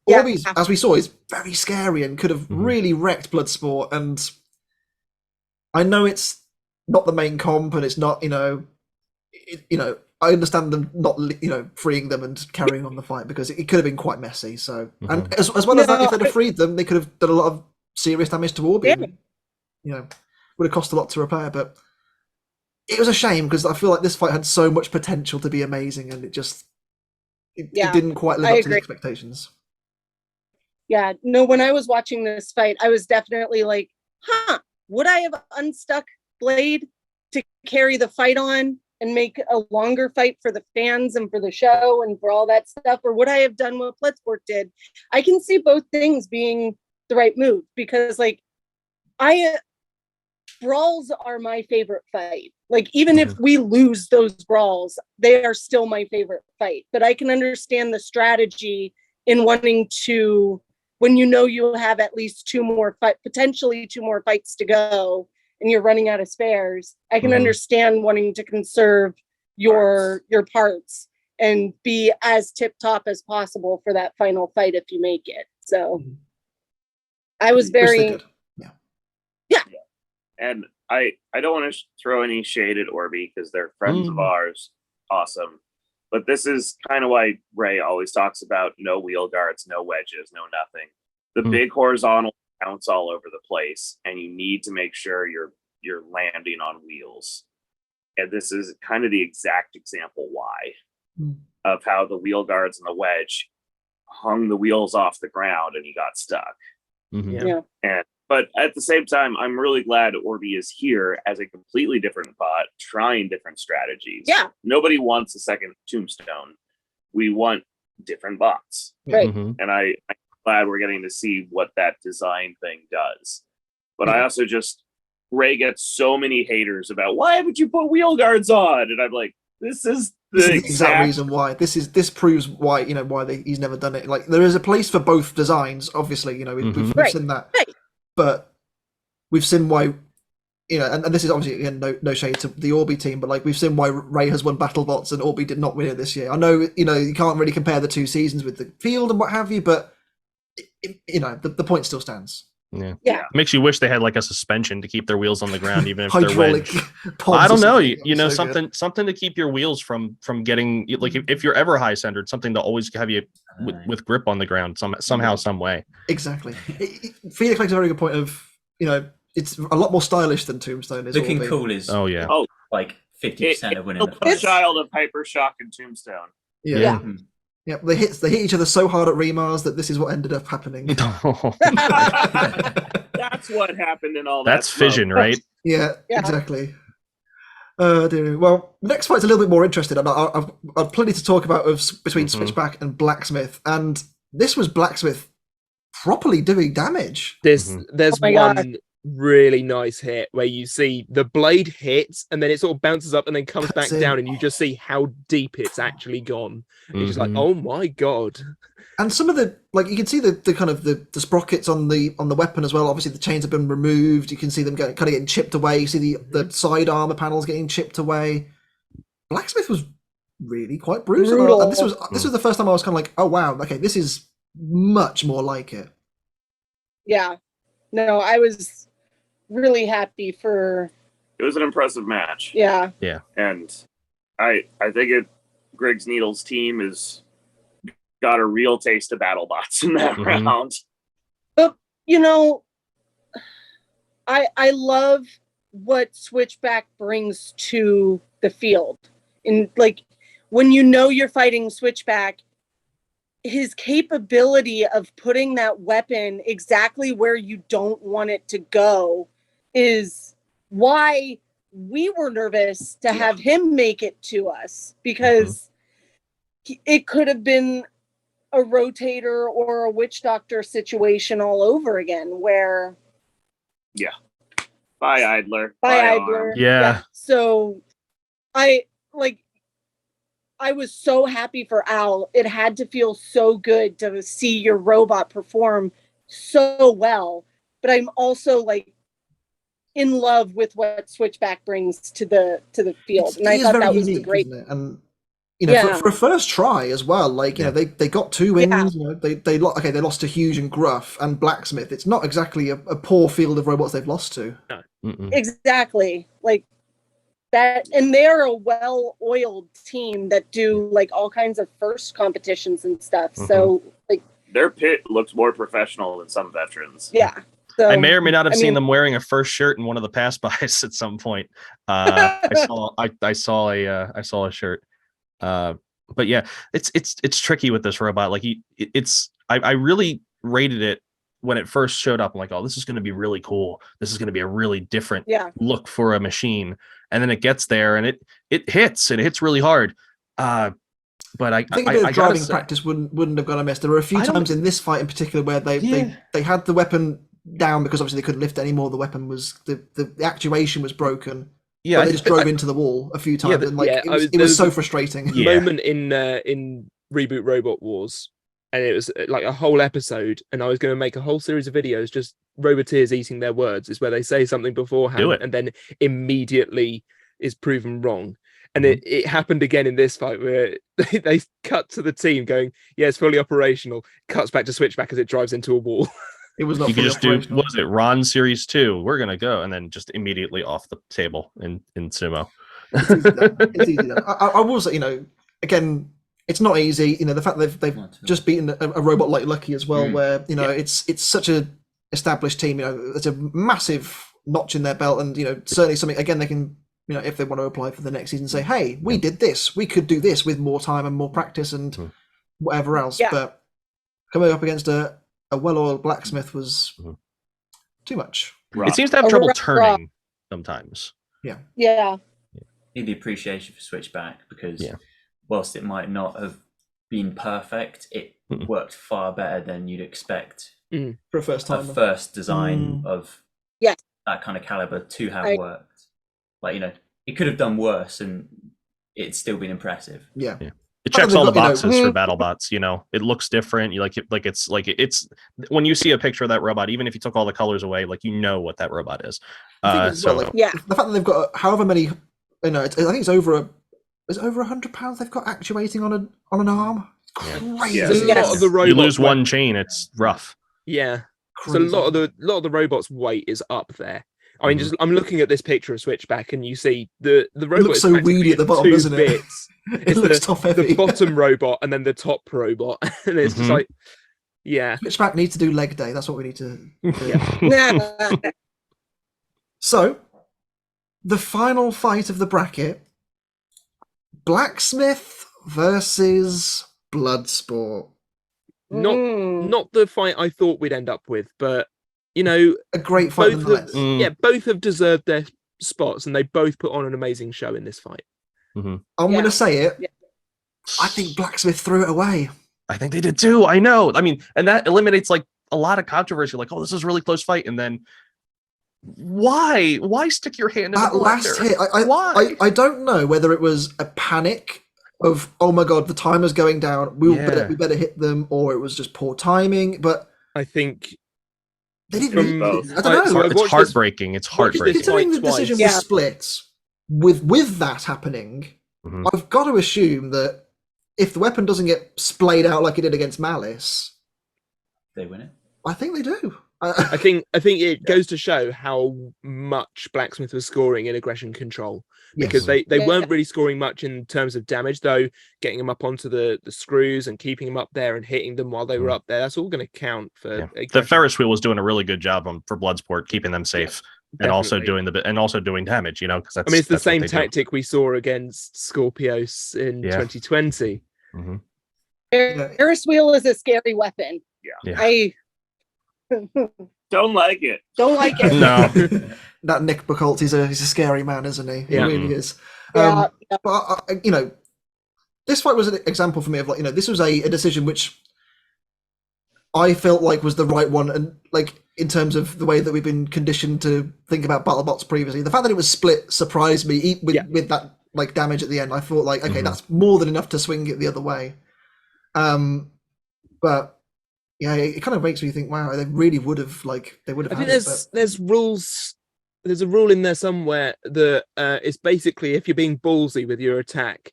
Yeah. Orby's, as we saw, is very scary and could have Mhm. really wrecked Bloodsport. And I know it's not the main comp, and it's not, I understand them not, freeing them and carrying on the fight because it could have been quite messy. So, and as well as that, if they'd have freed them, they could have done a lot of serious damage to Orby. Yeah. And, would have cost a lot to repair, but. It was a shame because I feel like this fight had so much potential to be amazing, and it didn't quite live I up to the agree. expectations. Yeah, no, when I was watching this fight, I was definitely like, would I have unstuck Blade to carry the fight on and make a longer fight for the fans and for the show and for all that stuff? Or would I have done what Bloodsport did? I can see both things being the right move because, like, brawls are my favorite fight. Like, even if we lose those brawls, they are still my favorite fight. But I can understand the strategy in wanting to, when you have at least potentially two more fights to go, and you're running out of spares. I can understand wanting to conserve your parts and be as tip top as possible for that final fight if you make it. So I was very. And I don't want to throw any shade at Orby because they're friends of ours. Awesome. But this is kind of why Ray always talks about no wheel guards, no wedges, no nothing. The big horizontal bounce all over the place, and you need to make sure you're landing on wheels. And this is kind of the exact example why of how the wheel guards and the wedge hung the wheels off the ground and he got stuck. Yeah. But at the same time, I'm really glad Orby is here as a completely different bot, trying different strategies. Yeah. Nobody wants a second Tombstone. We want different bots. Right. And I'm glad we're getting to see what that design thing does. But I also Ray gets so many haters about, why haven't you put wheel guards on? And I'm like, this is the exact reason why. This proves why, he's never done it. Like, there is a place for both designs, obviously, we've seen that. Right. But we've seen why, and this is obviously, again, no shade to the ORBY team, but, like, we've seen why Ray has won BattleBots and ORBY did not win it this year. I know, you can't really compare the two seasons with the field and what have you, but, the point still stands. Yeah. Makes you wish they had, like, a suspension to keep their wheels on the ground, even if they're Hydraulic wedged. pods I don't or know, something. something to keep your wheels from getting, like, if you're ever high centered, something to always have you with grip on the ground somehow, some way. Exactly. Felix makes a very good point of, it's a lot more stylish than Tombstone is. Looking ORBY. cool is like 50% of winning the a fight. child of Hypershock and Tombstone. Yeah. They hit each other so hard at Remars that this is what ended up happening. That's what happened in all That's that fission, right? Yeah, exactly. Dear. Well, next fight's a little bit more interesting, and I've plenty to talk about between Switchback and Blacksmith, and this was Blacksmith properly doing damage. There's one God. really nice hit where you see the blade hits and then it sort of bounces up and then comes back down, and you just see how deep it's actually gone. It's just like, oh my God. And some of the, like, you can see the kind of the sprockets on the weapon as well. Obviously the chains have been removed. You can see them kind of getting chipped away. You see the side armor panels getting chipped away. Blacksmith was really quite brutal. And this was the first time I was kind of like, oh wow, okay, this is much more like it. Yeah. No, I was really happy for. It was an impressive match. Yeah. Yeah. And I think Griggs Needles' team is got a real taste of BattleBots in that round. But I love what Switchback brings to the field. And, like, when you're fighting Switchback, his capability of putting that weapon exactly where you don't want it to go is why we were nervous to have him make it to us, because it could have been a rotator or a witch doctor situation all over again, where Bye, Idler. Bye, Arm. Idler. Yeah. So I was so happy for Al. It had to feel so good to see your robot perform so well. But I'm also like in love with what Switchback brings to the field. And I thought that was great. Isn't it? And you know, for a first try as well, like, you know, they got 2 wins. You know, they lost to Huge and Gruff and Blacksmith. It's not exactly a poor field of robots they've lost to. No. Exactly. Like that, and they're a well-oiled team that do like all kinds of first competitions and stuff. So like their pit looks more professional than some veterans. Yeah. So, I may or may not have seen them wearing a first shirt in one of the pass bys at some point. I saw a shirt. But yeah, it's tricky with this robot. Like I really rated it when it first showed up. I'm like, oh, this is going to be really cool. This is going to be a really different look for a machine. And then it gets there and it hits really hard. But I think a bit of driving practice wouldn't have gone amiss. There were a few times in this fight in particular where they had the weapon down because obviously they couldn't lift it anymore. The weapon was the actuation was broken. Yeah, they just drove into the wall a few times, and like it was so frustrating. Moment in Reboot Robot Wars, and it was like a whole episode, and I was going to make a whole series of videos just Roboteers eating their words. Is where they say something beforehand and then immediately is proven wrong. And it happened again in this fight where they cut to the team going, yeah, it's fully operational. Cuts back to Switchback as it drives into a wall. It was not. You could just do, what was it, Ron Series 2? We're gonna go, and then just immediately off the table in sumo. It's easy done. I will say, you know, again, it's not easy. You know, the fact that they've just beaten a robot like Lucky as well, where you know it's such a established team. You know, it's a massive notch in their belt, and you know, certainly something again they can. You know, if they want to apply for the next season, say, "Hey, we did this. We could do this with more time and more practice and whatever else." Yeah. But coming up against a well-oiled Blacksmith was too much. It seems to have trouble turning sometimes. Yeah. Yeah. Need the appreciation for Switchback because whilst it might not have been perfect, it worked far better than you'd expect for a first time. A first design of that kind of caliber to have worked. Like, you know, it could have done worse and it's still been impressive. Yeah. It checks all the boxes for BattleBots. You know, it looks different. You like it, it's when you see a picture of that robot, even if you took all the colors away, like you know what that robot is. The fact that they've got however many, you know, I think it's over £100 they've got actuating on an arm. Crazy. A lot of the robots, you lose one chain, it's rough. Yeah. Crazy. So a lot of the robots' weight is up there. I mean, I'm looking at this picture of Switchback, and you see the robot. It looks so weedy at the bottom, doesn't it? It's looks top heavy. The bottom robot, and then the top robot, and it's just like, Switchback needs to do leg day. That's what we need to. Do. So, the final fight of the bracket: Blacksmith versus Bloodsport. Not the fight I thought we'd end up with, but. You know, a great fight. Both have deserved their spots, and they both put on an amazing show in this fight. I'm going to say it. Yeah. I think Blacksmith threw it away. I think they did too. I know. I mean, and that eliminates like a lot of controversy. Like, oh, this is a really close fight, and then why stick your hand in that the last hit? I don't know whether it was a panic of oh my god, the timer's going down. We better hit them, or it was just poor timing. But I think. They didn't. I don't know. It's heartbreaking. It's heartbreaking. Considering the decision was split, with that happening, I've got to assume that if the weapon doesn't get splayed out like it did against Malice, they win it. I think they do. I think it goes to show how much Blacksmith was scoring in aggression control because they weren't really scoring much in terms of damage, though. Getting them up onto the screws and keeping them up there and hitting them while they were up there, that's all going to count for. The Ferris wheel was doing a really good job for Bloodsport, keeping them safe and also doing damage. You know, because I mean, it's the same tactic we saw against Skorpios in 2020. Ferris wheel is a scary weapon. I don't like it. No. That Nick Buchholz, he's a scary man, isn't he? He really is. But you know, this fight was an example for me of like, you know, this was a decision which I felt like was the right one, and like in terms of the way that we've been conditioned to think about BattleBots previously, the fact that it was split surprised me. With that like damage at the end, I thought like, okay, that's more than enough to swing it the other way. But yeah, it kind of makes me think, wow, they really would have like they would have. I think there's rules. There's a rule in there somewhere that it's basically if you're being ballsy with your attack,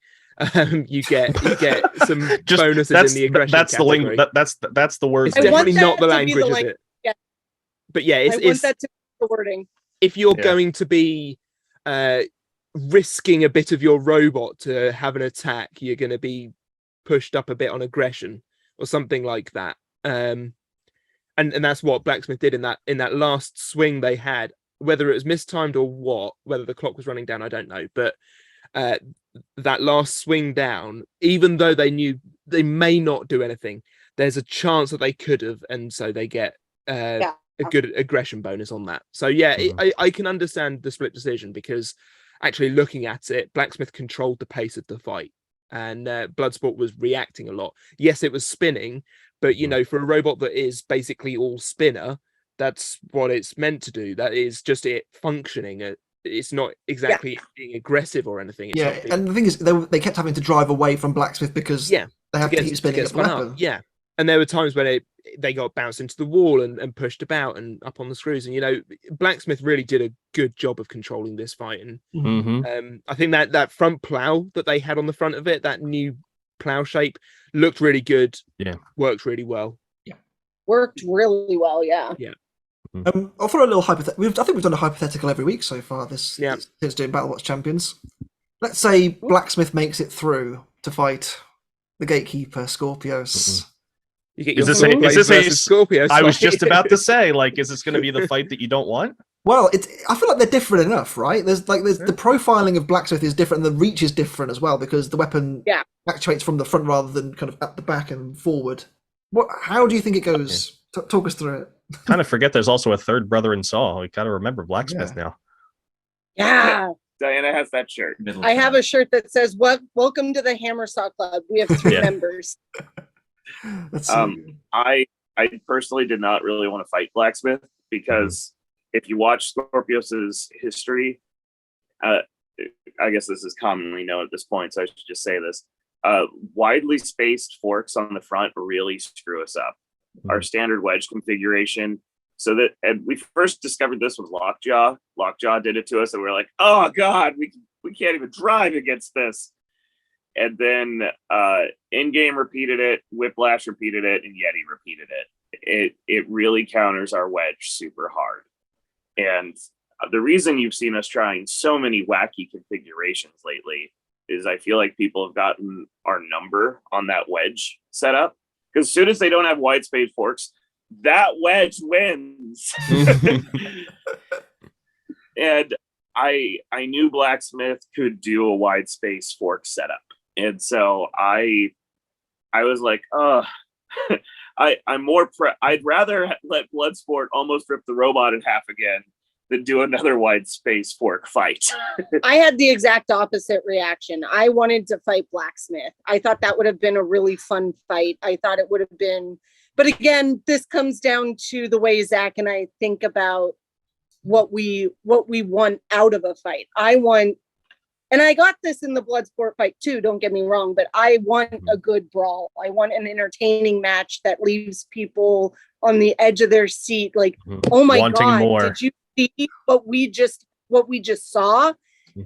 you get some bonuses in the aggression category. That's the word. It's definitely not the language of it. Yeah. But yeah, I want that to be the wording. If you're going to be risking a bit of your robot to have an attack, you're going to be pushed up a bit on aggression or something like that. And that's what Blacksmith did in that last swing they had. Whether it was mistimed or what, whether the clock was running down, I don't know. But that last swing down, even though they knew they may not do anything, there's a chance that they could have, and so they get a good aggression bonus on that. So yeah, I can understand the split decision, because actually looking at it, Blacksmith controlled the pace of the fight, and Bloodsport was reacting a lot. Yes, it was spinning, but you know, for a robot that is basically all spinner, that's what it's meant to do. That is just it functioning. It's not exactly being aggressive or anything. It's and the thing is, they kept having to drive away from Blacksmith because they have to keep spinning the weapon. Yeah, and there were times when they got bounced into the wall and pushed about and up on the screws. And you know, Blacksmith really did a good job of controlling this fight. And I think that front plow that they had on the front of it, that new plow shape, looked really good. Yeah, worked really well. Yeah, worked really well. Yeah. Yeah. I'll throw a little hypothetical. I think we've done a hypothetical every week so far. Since doing BattleBots Champions. Let's say Blacksmith makes it through to fight the Gatekeeper Skorpios. You get your Skorpios. I was just about to say, like, is this going to be the fight that you don't want? Well, I feel like they're different enough, right? There's the profiling of Blacksmith is different, and the reach is different as well, because the weapon actuates from the front rather than kind of at the back and forward. How do you think it goes? Talk us through it. Kind of forget there's also a third brother in Saw. We gotta remember Blacksmith now. Yeah. Diana has that shirt. I have a shirt that says, "Welcome to the Hammer Saw Club. We have 3 members." I personally did not really want to fight Blacksmith, because if you watch Skorpios' history, I guess this is commonly known at this point, so I should just say this. Widely spaced forks on the front really screw us up. Our standard wedge configuration. So that, and we first discovered this with Lockjaw. Lockjaw did it to us, and we were like, "Oh God, we can't even drive against this." And then In-Game repeated it, Whiplash repeated it, and Yeti repeated it. It really counters our wedge super hard. And the reason you've seen us trying so many wacky configurations lately is I feel like people have gotten our number on that wedge setup. Because as soon as they don't have wide space forks, that wedge wins. And I knew Blacksmith could do a wide space fork setup. And so I was like, I'd rather let Bloodsport almost rip the robot in half again than do another wide space fork fight. I had the exact opposite reaction. I wanted to fight Blacksmith. I thought that would have been a really fun fight. I thought it would have been, but again, this comes down to the way Zach and I think about what we want out of a fight. And I got this in the Bloodsport fight too, don't get me wrong, but I want a good brawl. I want an entertaining match that leaves people on the edge of their seat, like, oh my God, more. Did you see what we just saw?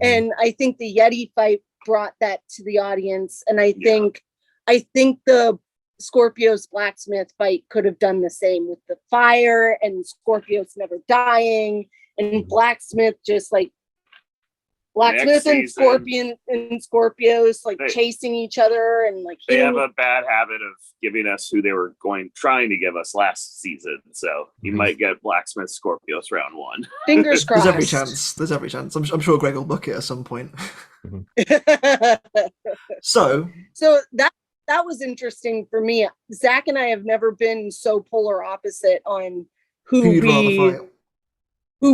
And I think the Yeti fight brought that to the audience. And I think the Skorpios Blacksmith fight could have done the same with the fire and Skorpios never dying and Blacksmith just like Blacksmith and Skorpios like chasing each other and like they have a bad habit of giving us who they were trying to give us last season. So you might get Blacksmith Skorpios round 1. Fingers crossed. There's every chance. I'm sure Greg will book it at some point. So that was interesting for me. Zach and I have never been so polar opposite on who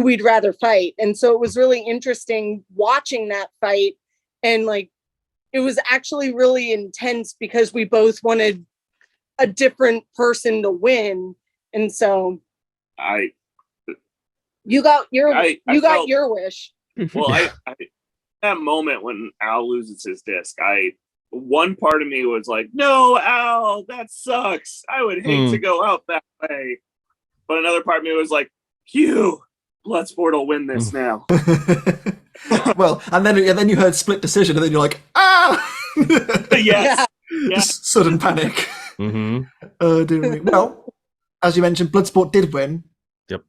we'd rather fight. And so it was really interesting watching that fight. And like, it was actually really intense because we both wanted a different person to win. And so you got your wish. Well, that moment when Al loses his disc, one part of me was like, no, Al, that sucks. I would hate to go out that way. But another part of me was like, phew, Bloodsport will win this now. Well, and then you heard split decision, and then you're like, ah! Yes. Yeah. Sudden panic. Mm-hmm. Well, as you mentioned, Bloodsport did win. Yep.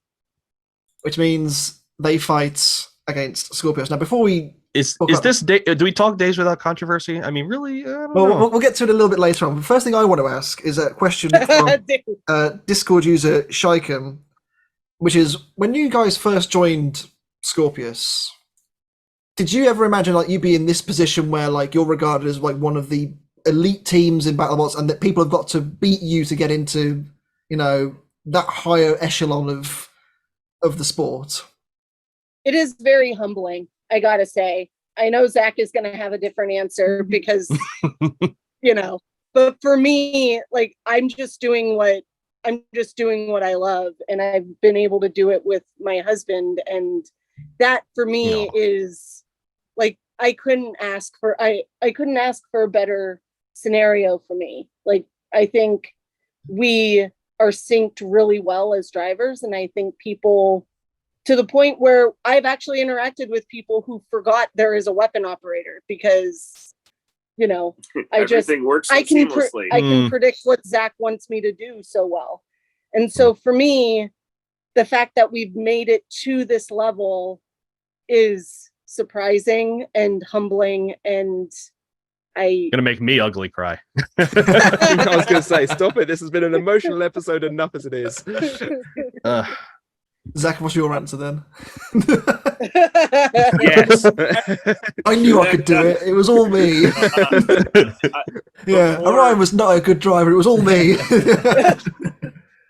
Which means they fight against Skorpios. Now, before we is this day? Do we talk days without controversy? I mean, really? We'll get to it a little bit later on. The first thing I want to ask is a question from Discord user Shaiken, which is, when you guys first joined Skorpios, did you ever imagine like you be in this position where like you're regarded as like one of the elite teams in BattleBots, and that people have got to beat you to get into, you know, that higher echelon of the sport? It is very humbling, I gotta say. I know Zach is gonna have a different answer because, you know, but for me, like, I'm just doing what I love, and I've been able to do it with my husband, and that for me is like, I couldn't ask for a better scenario for me. Like, I think we are synced really well as drivers, and I think people, to the point where I've actually interacted with people who forgot there is a weapon operator, because, you know, everything works so seamlessly. I can predict what Zach wants me to do so well. And so for me, the fact that we've made it to this level is surprising and humbling, and gonna make me ugly cry. I was gonna say, stop it. This has been an emotional episode enough as it is. Zach, what's your answer then? Yes. I knew I could do it. It was all me. Yeah, Orion was not a good driver. It was all me.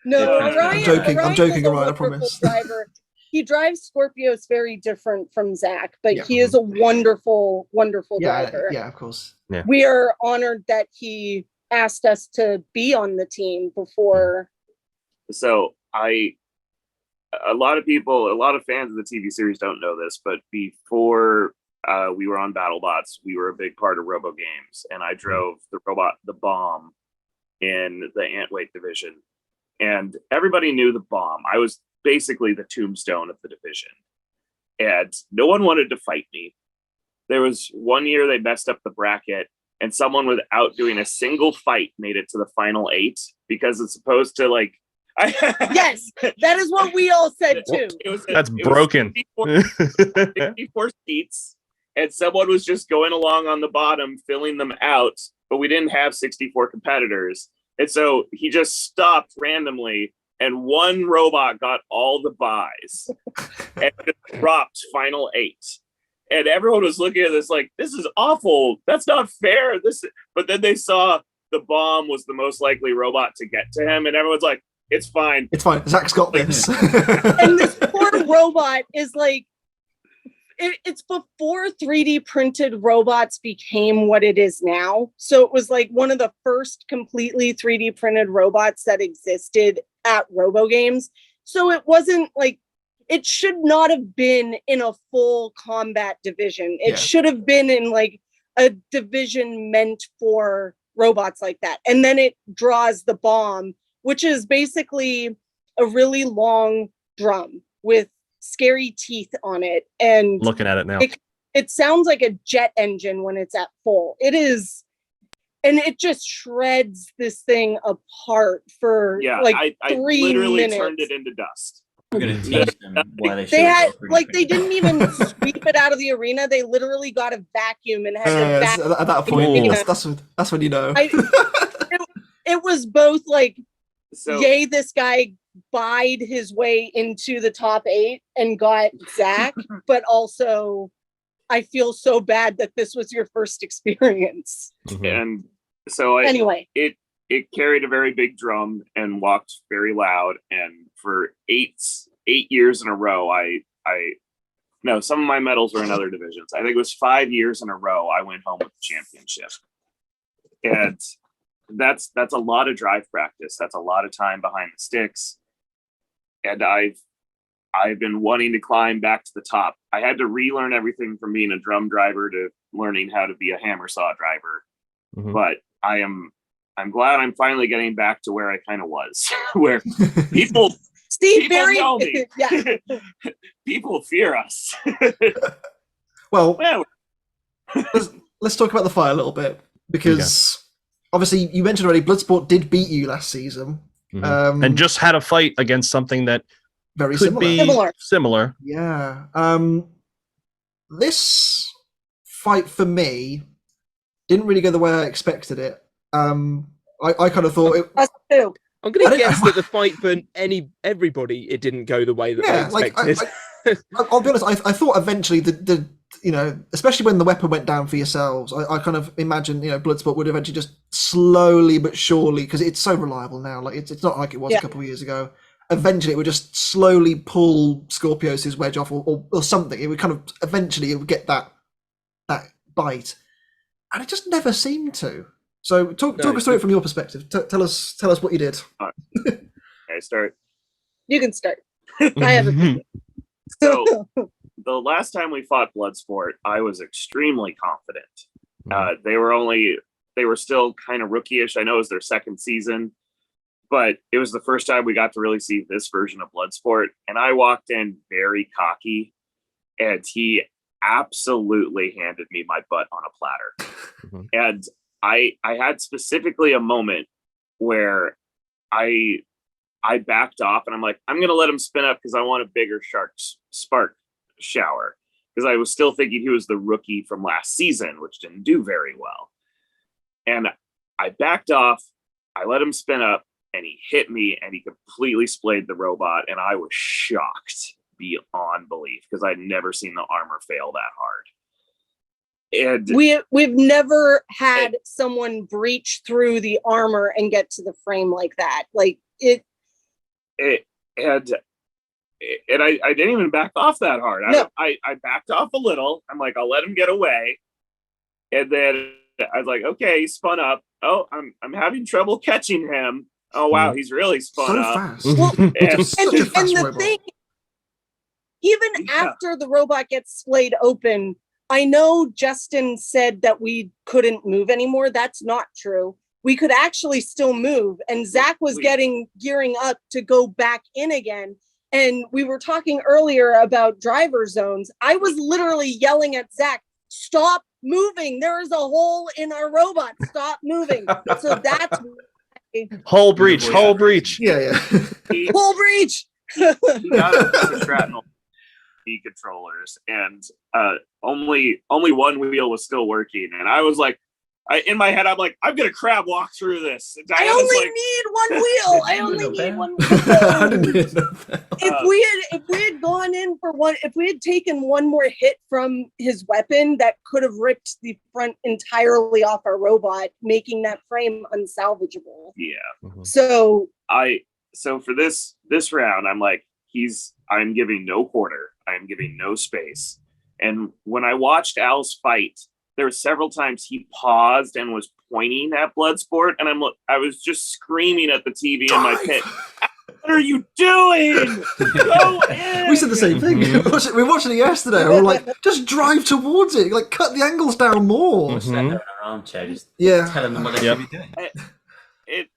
No, Orion. I'm joking, Orion, I promise. Driver. He drives Skorpios very different from Zach, but he is a wonderful, wonderful driver. Yeah, of course. Yeah. We are honored that he asked us to be on the team before. So a lot of fans of the TV series don't know this, but before we were on BattleBots, we were a big part of Robo Games, and I drove the bomb in the Antweight division, and everybody knew the bomb. I was basically the tombstone of the division, and no one wanted to fight me. There was one year they messed up the bracket, and someone without doing a single fight made it to the final 8, because it's supposed to like. Yes, that is what we all said too. That's broken. 54 seats, and someone was just going along on the bottom, filling them out, but we didn't have 64 competitors. And so he just stopped randomly, and one robot got all the buys and just dropped final 8. And everyone was looking at this like, this is awful. That's not fair. But then they saw the bomb was the most likely robot to get to him, and everyone's like, it's fine. It's fine. Zach's got this. And this poor robot is like, it's before 3D printed robots became what it is now. So it was like one of the first completely 3D printed robots that existed at Robo Games. So it wasn't like, it should not have been in a full combat division. It should have been in like a division meant for robots like that. And then it draws the bomb, which is basically a really long drum with scary teeth on it. And looking at it now, it sounds like a jet engine when it's at full. It is, and it just shreds this thing apart for I 3 literally minutes. Turned it into dust. I'm gonna teach them why they should. They didn't even sweep it out of the arena. They literally got a vacuum and had to vacuum. At that point, that's when you know. It was both like, yay, this guy buyed his way into the top 8 and got Zach, but also I feel so bad that this was your first experience. And so anyway, it carried a very big drum and walked very loud, and for 8 years in a row, no, some of my medals were in other divisions. I think it was 5 years in a row I went home with the championship. And that's a lot of drive practice. That's a lot of time behind the sticks. And I've been wanting to climb back to the top. I had to relearn everything from being a drum driver to learning how to be a hammer saw driver. Mhm. But I'm glad I'm finally getting back to where I kind of was, where people know me. Yeah. People fear us. Well, Well, let's talk about the fight a little bit, because obviously you mentioned already Bloodsport did beat you last season. And just had a fight against something that very could be similar. Yeah. This fight for me didn't really go the way I expected it. I kind of thought it. Us too. I'm going to guess that the fight for everybody, it didn't go the way that they expected. I'll be honest. I thought eventually the especially when the weapon went down for yourselves, I kind of imagined Bloodsport would eventually just slowly but surely, because it's so reliable now. Like it's not like it was a couple of years ago. Eventually, it would just slowly pull Skorpios' wedge off, or something. It would kind of eventually it would get that bite, and it just never seemed to. So talk us through it from your perspective. Tell us what you did. I start. You can start. I have a So the last time we fought Bloodsport, I was extremely confident. They were still kind of rookie-ish. I know it was their second season, but it was the first time we got to really see this version of Bloodsport. And I walked in very cocky, and he absolutely handed me my butt on a platter. And I had specifically a moment where I backed off, and I'm like, I'm going to let him spin up because I want a bigger spark shower, because I was still thinking he was the rookie from last season, which didn't do very well. And I backed off, I let him spin up, and he hit me, and he completely splayed the robot, and I was shocked beyond belief, because I'd never seen the armor fail that hard. And we've never had someone breach through the armor and get to the frame like that. Like I didn't even back off that hard. No. I backed off a little. I'm like, I'll let him get away. And then I was like, okay, he spun up. Oh, I'm having trouble catching him. Oh wow, he's really spun up. Fast. Well, And and the thing, even after the robot gets splayed open, I know Justin said that we couldn't move anymore. That's not true. We could actually still move, and Zach was gearing up to go back in again. And we were talking earlier about driver zones. I was literally yelling at Zach, stop moving. There is a hole in our robot. Stop moving. So that's Hull breach. Yeah. Hull breach. He got the shrapnel controllers, and only one wheel was still working. And I was like, in my head, I'm like, I'm gonna crab walk through this. And I only need one wheel. I only need one wheel. If we had gone in for one, if we had taken one more hit from his weapon, that could have ripped the front entirely off our robot, making that frame unsalvageable. Yeah. So for this round, I'm like, I'm giving no quarter. I'm giving no space. And when I watched Al's fight, there were several times he paused and was pointing at Bloodsport, and I was just screaming at the TV in my pit. What are you doing? Go in! We said the same thing. We were watching it yesterday. We were like, just drive towards it. Like, cut the angles down more. Sit there in an armchair, just telling them what they should be doing.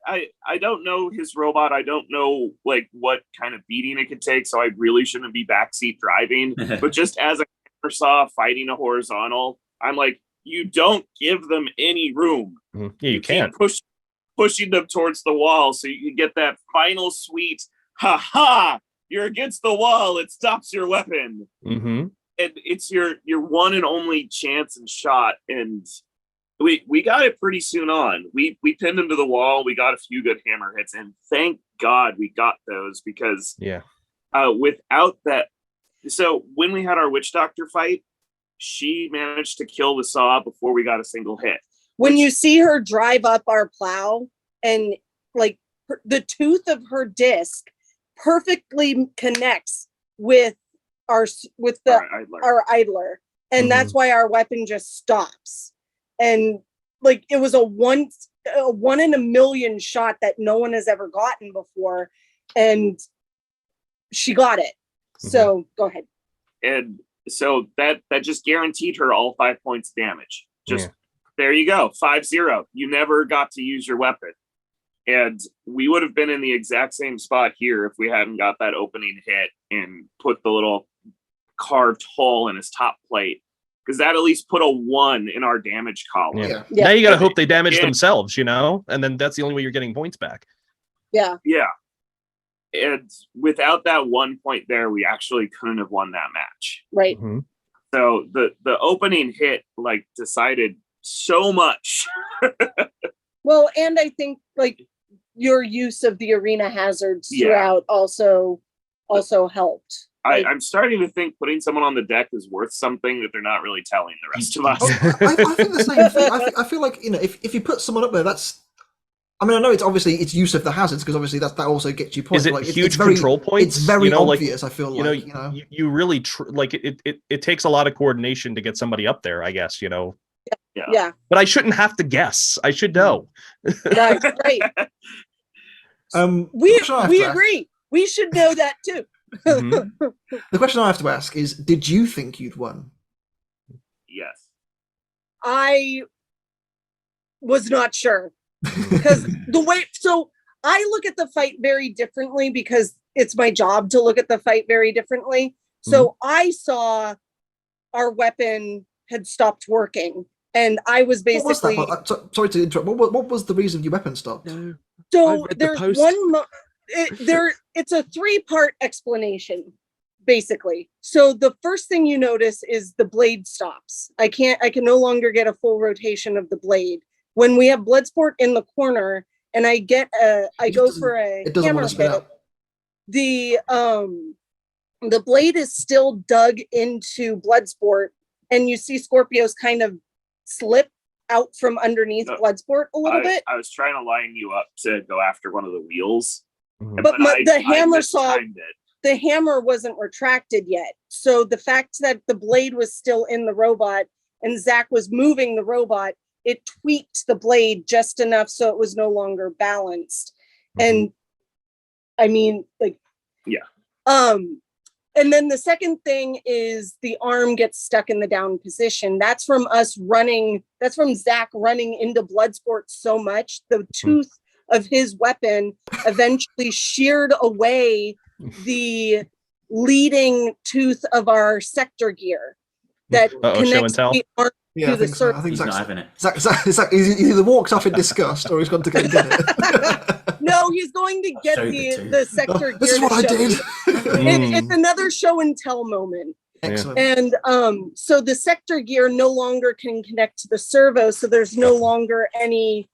I don't know his robot. I don't know like what kind of beating it could take, so I really shouldn't be backseat driving. But just as I never saw fighting a horizontal, I'm like, you don't give them any room. Yeah, you can't. Pushing them towards the wall so you can get that final sweet, ha, you're against the wall, it stops your weapon. And it's your one and only chance and shot. And we got it pretty soon on. We pinned him to the wall. We got a few good hammer hits, and thank God we got those, because without that, so when we had our witch doctor fight, she managed to kill the saw before we got a single hit. When you see her drive up our plow, and like the tooth of her disc perfectly connects with our idler, and that's why our weapon just stops. And like it was a one in a million shot that no one has ever gotten before, and she got it. So go ahead. And so that just guaranteed her all 5 points damage. Just there you go, 5-0. You never got to use your weapon. And we would have been in the exact same spot here if we hadn't got that opening hit and put the little carved hole in his top plate. Because that at least put a 1 in our damage column. Yeah. Now you got to hope they damage themselves, you know? And then that's the only way you're getting points back. Yeah. Yeah. And without that 1 point there, we actually couldn't have won that match. Right. Mm-hmm. So the opening hit like decided so much. Well, and I think like your use of the arena hazards throughout also helped. Like, I'm starting to think putting someone on the deck is worth something that they're not really telling the rest of us. I think the same thing. I feel like, you know, if you put someone up there, that's. I mean, I know it's use of the hazards because obviously that also gets you points. Is it like, huge it's very, control points? It's very you know, obvious. Like, I feel you really like it takes a lot of coordination to get somebody up there, I guess, you know. Yeah. But I shouldn't have to guess. I should know. Right. We ask, agree. We should know that too. Mm-hmm. The question I have to ask is, did you think you'd won? Yes. I was not sure because so I look at the fight very differently because it's my job to look at the fight very differently. So I saw our weapon had stopped working, and I was basically. What was that? Sorry to interrupt. What was the reason your weapon stopped? No. So there's it's a 3-part explanation, basically. So the first thing you notice is the blade stops. I can no longer get a full rotation of the blade. When we have Bloodsport in the corner and I go for a hammer hit, the blade is still dug into Bloodsport, and you see Skorpios kind of slip out from underneath Bloodsport a little bit. I was trying to line you up to go after one of the wheels. But the hammer wasn't retracted yet. So the fact that the blade was still in the robot and Zach was moving the robot, it tweaked the blade just enough so it was no longer balanced. And I mean, like, and then the second thing is the arm gets stuck in the down position. That's from Zach running into Bloodsport so much. The tooth of his weapon eventually sheared away the leading tooth of our sector gear that connects the arm to the surface. I think he's not having it. Zach, he either walked off in disgust or he's gone to go and get it. No, he's going to get the sector gear. This is what I did. It's another show and tell moment. Excellent. And so the sector gear no longer can connect to the servo, so there's no longer any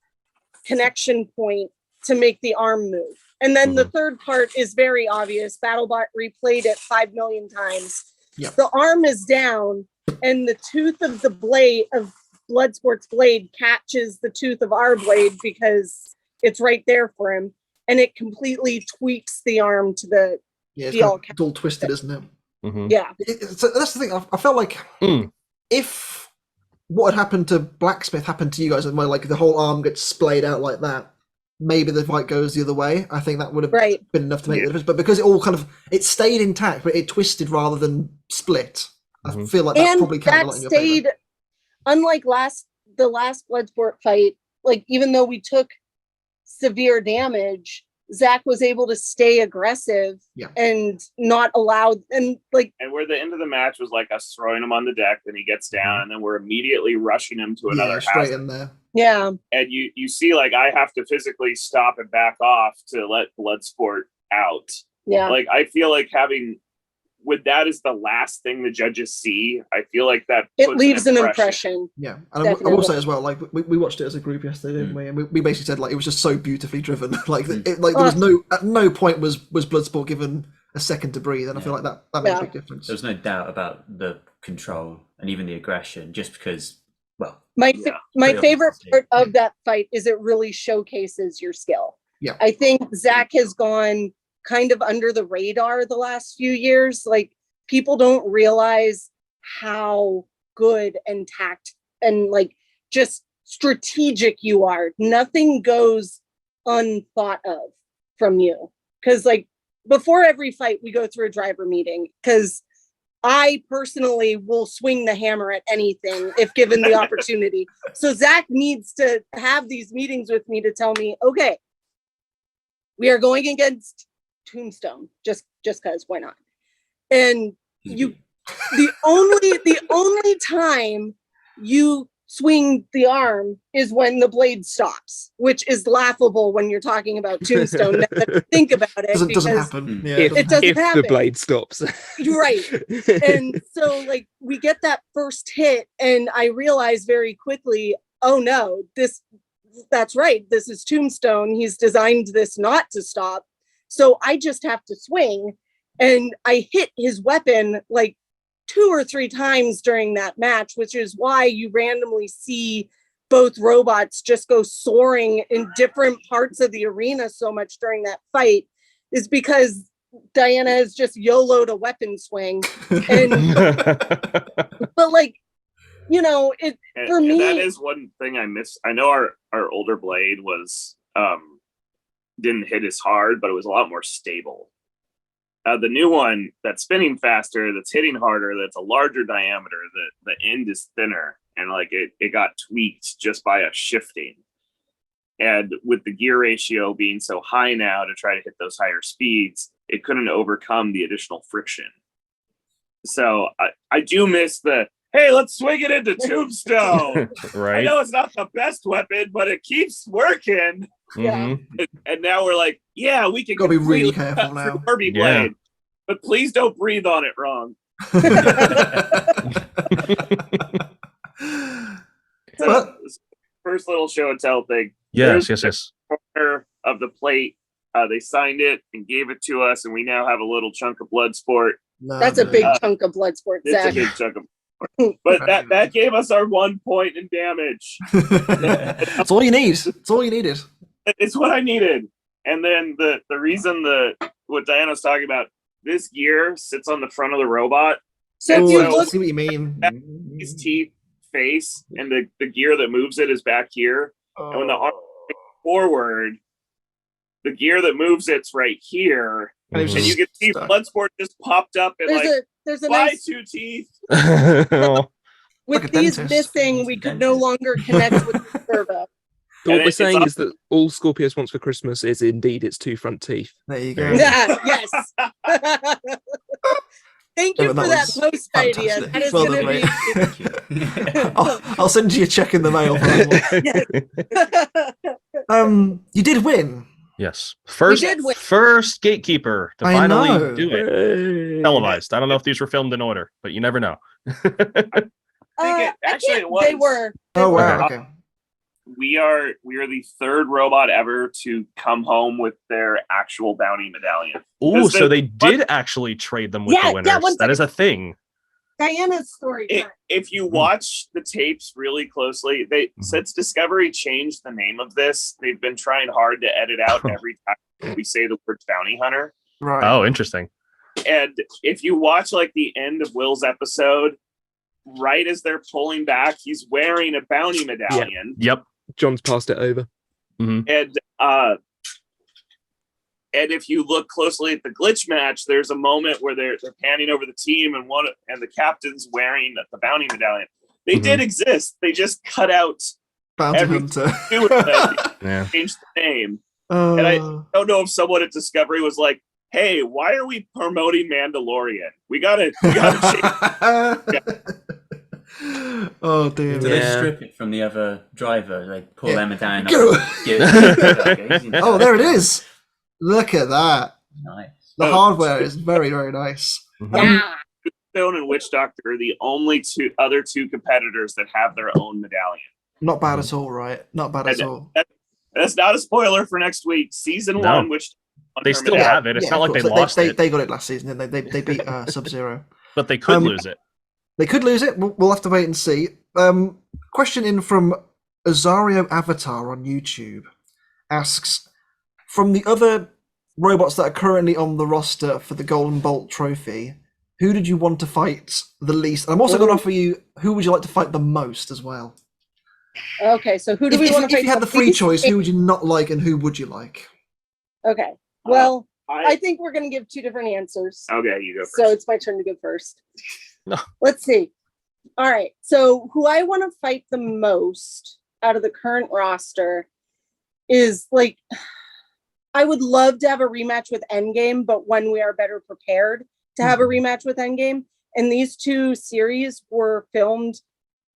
connection point to make the arm move. And then the third part is very obvious. BattleBot replayed it 5 million times. Yep. The arm is down, and the tooth of the blade of Bloodsport's blade catches the tooth of our blade because it's right there for him, and it completely tweaks the arm to the it's all twisted, isn't it? Yeah. So that's the thing. I felt like if what had happened to Blacksmith happened to you guys, and where like the whole arm gets splayed out like that, maybe the fight goes the other way. I think that would have been enough to make the difference. But because it all it stayed intact, but it twisted rather than split. I feel like that probably counted a lot in your favor. Unlike the last Bloodsport fight, like even though we took severe damage, Zach was able to stay aggressive and not allow and where the end of the match was like us throwing him on the deck, then he gets down, and then we're immediately rushing him to another straight in there. Yeah. And you see, like, I have to physically stop and back off to let Bloodsport out. Yeah. Like, I feel like with that as the last thing the judges see, I feel like that it leaves an impression. Yeah, and I will say as well, like we watched it as a group yesterday, didn't we? And we basically said like it was just so beautifully driven. Like there was at no point was Bloodsport given a second to breathe, and I feel like that made a big difference. There's no doubt about the control and even the aggression, just because. Well, my favorite part of that fight is it really showcases your skill. Yeah, I think Zach has gone kind of under the radar the last few years. Like people don't realize how good and tact and like just strategic you are. Nothing goes unthought of from you. Because like before every fight, we go through a driver meeting because I personally will swing the hammer at anything if given the opportunity. So Zach needs to have these meetings with me to tell me, okay, we are going against Tombstone, just because, why not? And you, the only time you swing the arm is when the blade stops, which is laughable when you're talking about Tombstone. Now that I think about it, doesn't happen. Yeah, it doesn't happen. The blade stops. Right. And so like we get that first hit and I realize very quickly, oh no, that's right. This is Tombstone. He's designed this not to stop. So I just have to swing. And I hit his weapon like 2 or 3 times during that match, which is why you randomly see both robots just go soaring in different parts of the arena so much during that fight, is because Diana has just YOLO'd a weapon swing. And but like, you know, for me, that is one thing I miss. I know our older blade was didn't hit as hard, but it was a lot more stable. The new one that's spinning faster, that's hitting harder, that's a larger diameter, the end is thinner, and like it got tweaked just by a shifting. And with the gear ratio being so high now to try to hit those higher speeds, it couldn't overcome the additional friction. So I do miss the, hey, let's swing it into Tombstone. Right. I know it's not the best weapon, but it keeps working. yeah. And now we're like, yeah, we can Gotta be really completely careful cut now. through ORBY blade, but please don't breathe on it wrong. So, first little show and tell thing. Yes. Corner of the plate, they signed it and gave it to us, and we now have a little chunk of Bloodsport. That's a big chunk of Bloodsport, Zach. It's a big chunk of Bloodsport. But that gave us our 1 point in damage. That's all you need. It's all you needed. It's what I needed. And then the reason what Diana's talking about, this gear sits on the front of the robot. So And if you I look, see what you mean. his teeth face, and the gear that moves it is back here. And when the arm is forward, the gear that moves it's right here. And, it was And you can see stuck. Bloodsport just popped up and there's a why nice 2 teeth? with Like a these dentist. missing, we could no longer connect with the servo. So what And we're it's saying on- is that all Skorpios wants for Christmas is indeed its 2 front teeth. There you go. Yeah, yes. Thank you Yeah, but for that that was post idea. fantastic. That is Well going done, to be. I'll send you a check in the mail for that one. You did win. Yes. First did win. first gatekeeper to I finally know. do it. Televised. I don't know if these were filmed in order, but you never know. Actually, it was. They were. Oh were. wow. Okay. We are the third robot ever to come home with their actual bounty medallion. Oh, so they What- did actually trade them with Yeah, the yeah, winners. one That is a thing. Diana's story. If you watch the tapes really closely, since Discovery changed the name of this, they've been trying hard to edit out every time we say the word bounty hunter. Right. Oh, interesting. And if you watch like the end of Will's episode, right as they're pulling back, he's wearing a bounty medallion. Yep. John's passed it over. And if you look closely at the glitch match, there's a moment where they're panning over the team, and the captain's wearing the bounty medallion. They did exist. They just cut out Bounty every Hunter. Yeah. changed the name. And And I don't know if someone at Discovery was like, "Hey, why are we promoting Mandalorian? We gotta change." Oh dear. Do me. they strip it from the other driver? They pull Yeah. them down. Go. Oh, Oh, there it is. Look at that. Nice. The hardware is very, very nice. Yeah. Stone and Witch Doctor are the only other two competitors that have their own medallion. Not bad at all, right? Not bad at all. That's not a spoiler for next week. Season No. 1, which They still have it. It's not of like they course. lost it, They got it last season. They beat Sub-Zero. but they could lose it. They could lose it. We'll have to wait and see. Question in from Azario Avatar on YouTube asks, from the other robots that are currently on the roster for the Golden Bolt trophy, who did you want to fight the least? And I'm also going to offer you, who would you like to fight the most as well? Okay, so who do we want to fight? If you had the free choice, who would you not like and who would you like? Okay, well, I think we're going to give two different answers. Okay, you go first. So it's my turn to go first. No. Let's see. All right, so who I want to fight the most out of the current roster is like, I would love to have a rematch with Endgame, but when we are better prepared to have a rematch with Endgame. And these two series were filmed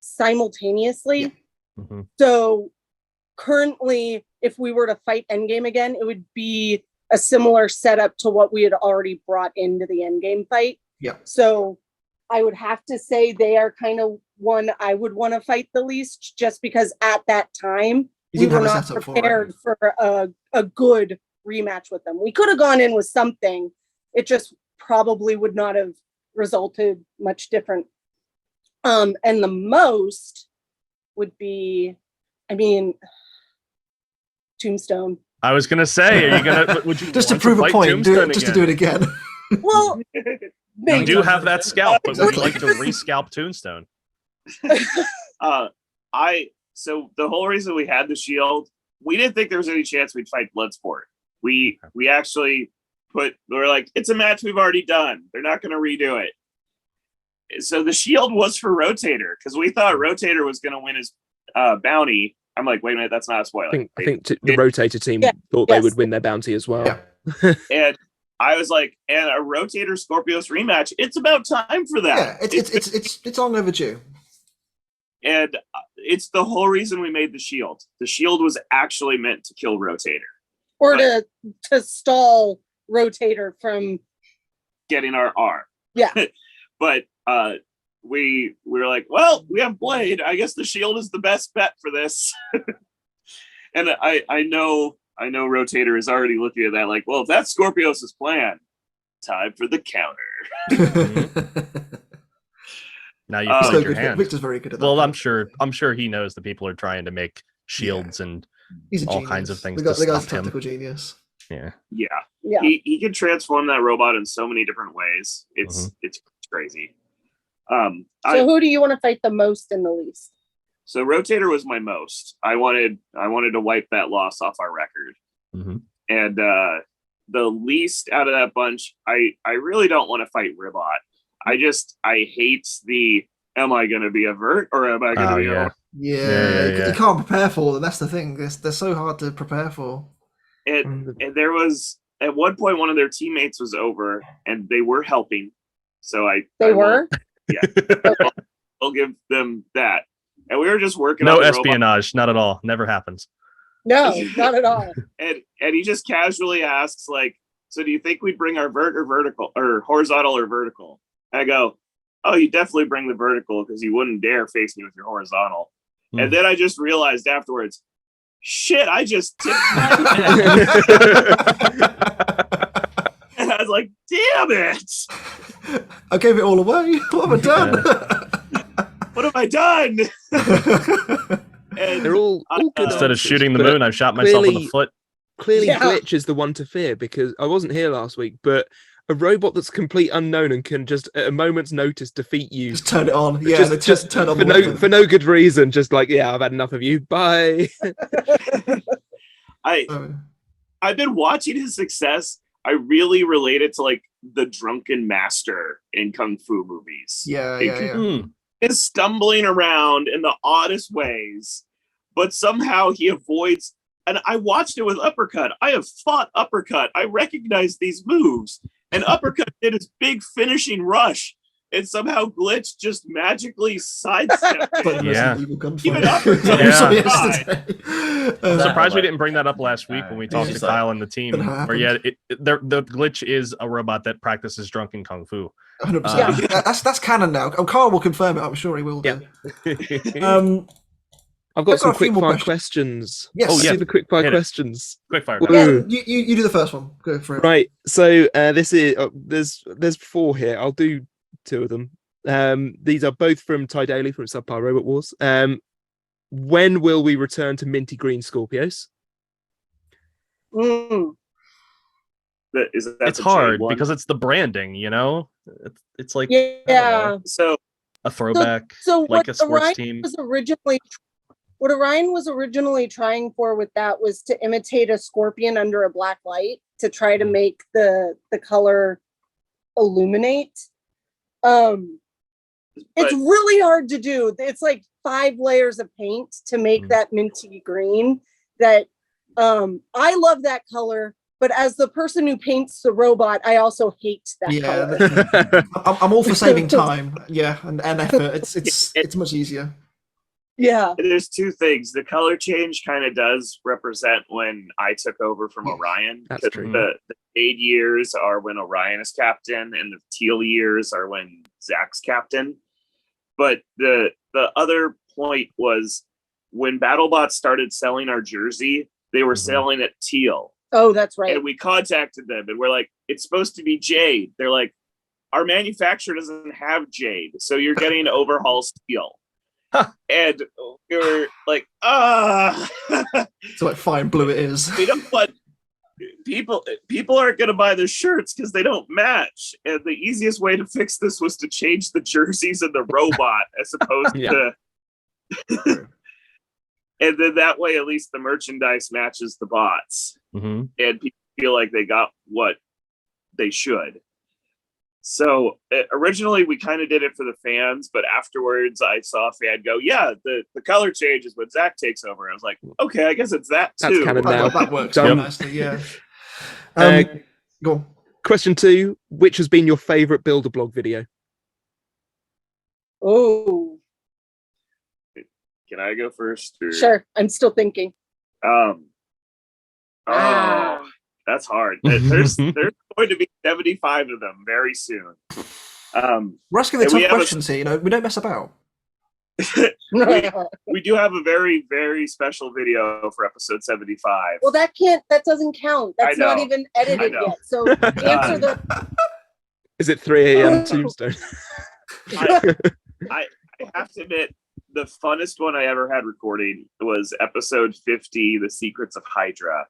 simultaneously. Mm-hmm. So currently, if we were to fight Endgame again, it would be a similar setup to what we had already brought into the Endgame fight. Yeah. So I would have to say they are kind of one I would want to fight the least, just because at that time we were not prepared for a good rematch with them. We could have gone in with something. It just probably would not have resulted much different. And the most would be, I mean, Tombstone. I was gonna say, are you gonna? Would you just to prove a point? Just to do it again. Well, you do have that scalp, but would you like to re-scalp Tombstone? So the whole reason we had the shield, we didn't think there was any chance we'd fight Bloodsport. We actually we're like, it's a match we've already done. They're not going to redo it. So the shield was for Rotator, because we thought Rotator was going to win his bounty. I'm like, wait a minute, that's not a spoiler. I think the Rotator team thought they would win their bounty as well. Yeah. And I was like, and a Rotator Skorpios rematch, it's about time for that. Yeah, it's long overdue. And it's the whole reason we made the shield. The shield was actually meant to kill Rotator. Or to stall Rotator from getting our R. Yeah. But we were like, well, we have Blade. I guess the shield is the best bet for this. And I know Rotator is already looking at that like, well, if that's Skorpios' plan, time for the counter. Now you played your hand. Victor's very good at that. Well, I'm sure he knows that people are trying to make shields and all kinds of things. The guy's a tactical genius. Yeah. He can transform that robot in so many different ways. It's crazy. So who do you want to fight the most and the least? So Rotator was my most. I wanted to wipe that loss off our record. Mm-hmm. And the least out of that bunch, I really don't want to fight Ribot. I hate the, am I going to be a vert or am I going to be a... Yeah. You can't prepare for them. That's the thing. They're so hard to prepare for. And there was, at one point, one of their teammates was over and they were helping. So They were? Yeah. I'll give them that. And we were just working on the espionage, not at all. Never happens. No, not at all. And he just casually asks, like, so do you think we'd bring our vert or vertical or horizontal or vertical? I go, oh, you definitely bring the vertical because you wouldn't dare face me with your horizontal. And then I just realized afterwards, shit, I just tipped and I was like, damn it. I gave it all away. What have I done? What have I done? And they're all good. Instead of shooting the moon, I've shot myself in the foot. Clearly, Glitch is the one to fear because I wasn't here last week, but a robot that's complete unknown and can just at a moment's notice defeat you. Just turn it on. Yeah, just turn on for no good reason. Just like, yeah, I've had enough of you. Bye. I've been watching his success. I really relate it to like the drunken master in Kung Fu movies. Yeah. Is stumbling around in the oddest ways, but somehow he avoids. And I watched it with Uppercut. I have fought Uppercut. I recognize these moves. And Uppercut did his big finishing rush. And somehow Glitch just magically sidestepped it. Yeah. Even Uppercut. I'm surprised we didn't bring that up last week when we talked to Kyle and the team. Where the Glitch is a robot that practices drunken Kung Fu. 100%. That's canon now. Carl will confirm it. I'm sure he will do. I've got some quickfire questions. Yes. Super quickfire questions. Quickfire. Yeah, you do the first one. Go for it. Right. So this is there's 4 here. I'll do 2 of them. These are both from Ty Daly from Subpar Robot Wars. When will we return to minty green Skorpios? It's hard because it's the branding, you know. It's like so a throwback, so like what a sports Orion team. was originally what Orion was originally trying for with that was to imitate a scorpion under a black light to try to make the color illuminate. It's really hard to do. It's like 5 layers of paint to make that minty green that I love that color, but as the person who paints the robot, I also hate that color. I'm all for saving time, and effort. It's much easier. Yeah. There's 2 things. The color change kind of does represent when I took over from Orion. That's true. The shade years are when Orion is captain, and the teal years are when Zach's captain. But the other point was when BattleBots started selling our jersey, they were selling it teal. Oh, that's right. And we contacted them and we're like, it's supposed to be jade. They're like, our manufacturer doesn't have jade, so you're getting overhaul steel. And we were like, So like fine blue it is. We don't want people aren't going to buy the shirts because they don't match. And the easiest way to fix this was to change the jerseys and the robot as opposed to. And then that way, at least the merchandise matches the bots, and people feel like they got what they should. So originally we kind of did it for the fans, but afterwards I saw a fan go, "Yeah, the color change is when Zach takes over." I was like, "Okay, I guess it's that too." That's kind of now. That works nicely. Yeah. Go on. Question 2: which has been your favorite Builder blog video? Oh. Can I go first? Or... Sure. I'm still thinking. That's hard. There's going to be 75 of them very soon. We're asking the tough questions here. You know, we don't mess about. we do have a very, very special video for episode 75. Well, that doesn't count. That's not even edited yet. So answer the. Is it 3 a.m. Tombstone? I have to admit, the funnest one I ever had recording was episode 50, The Secrets of Hydra.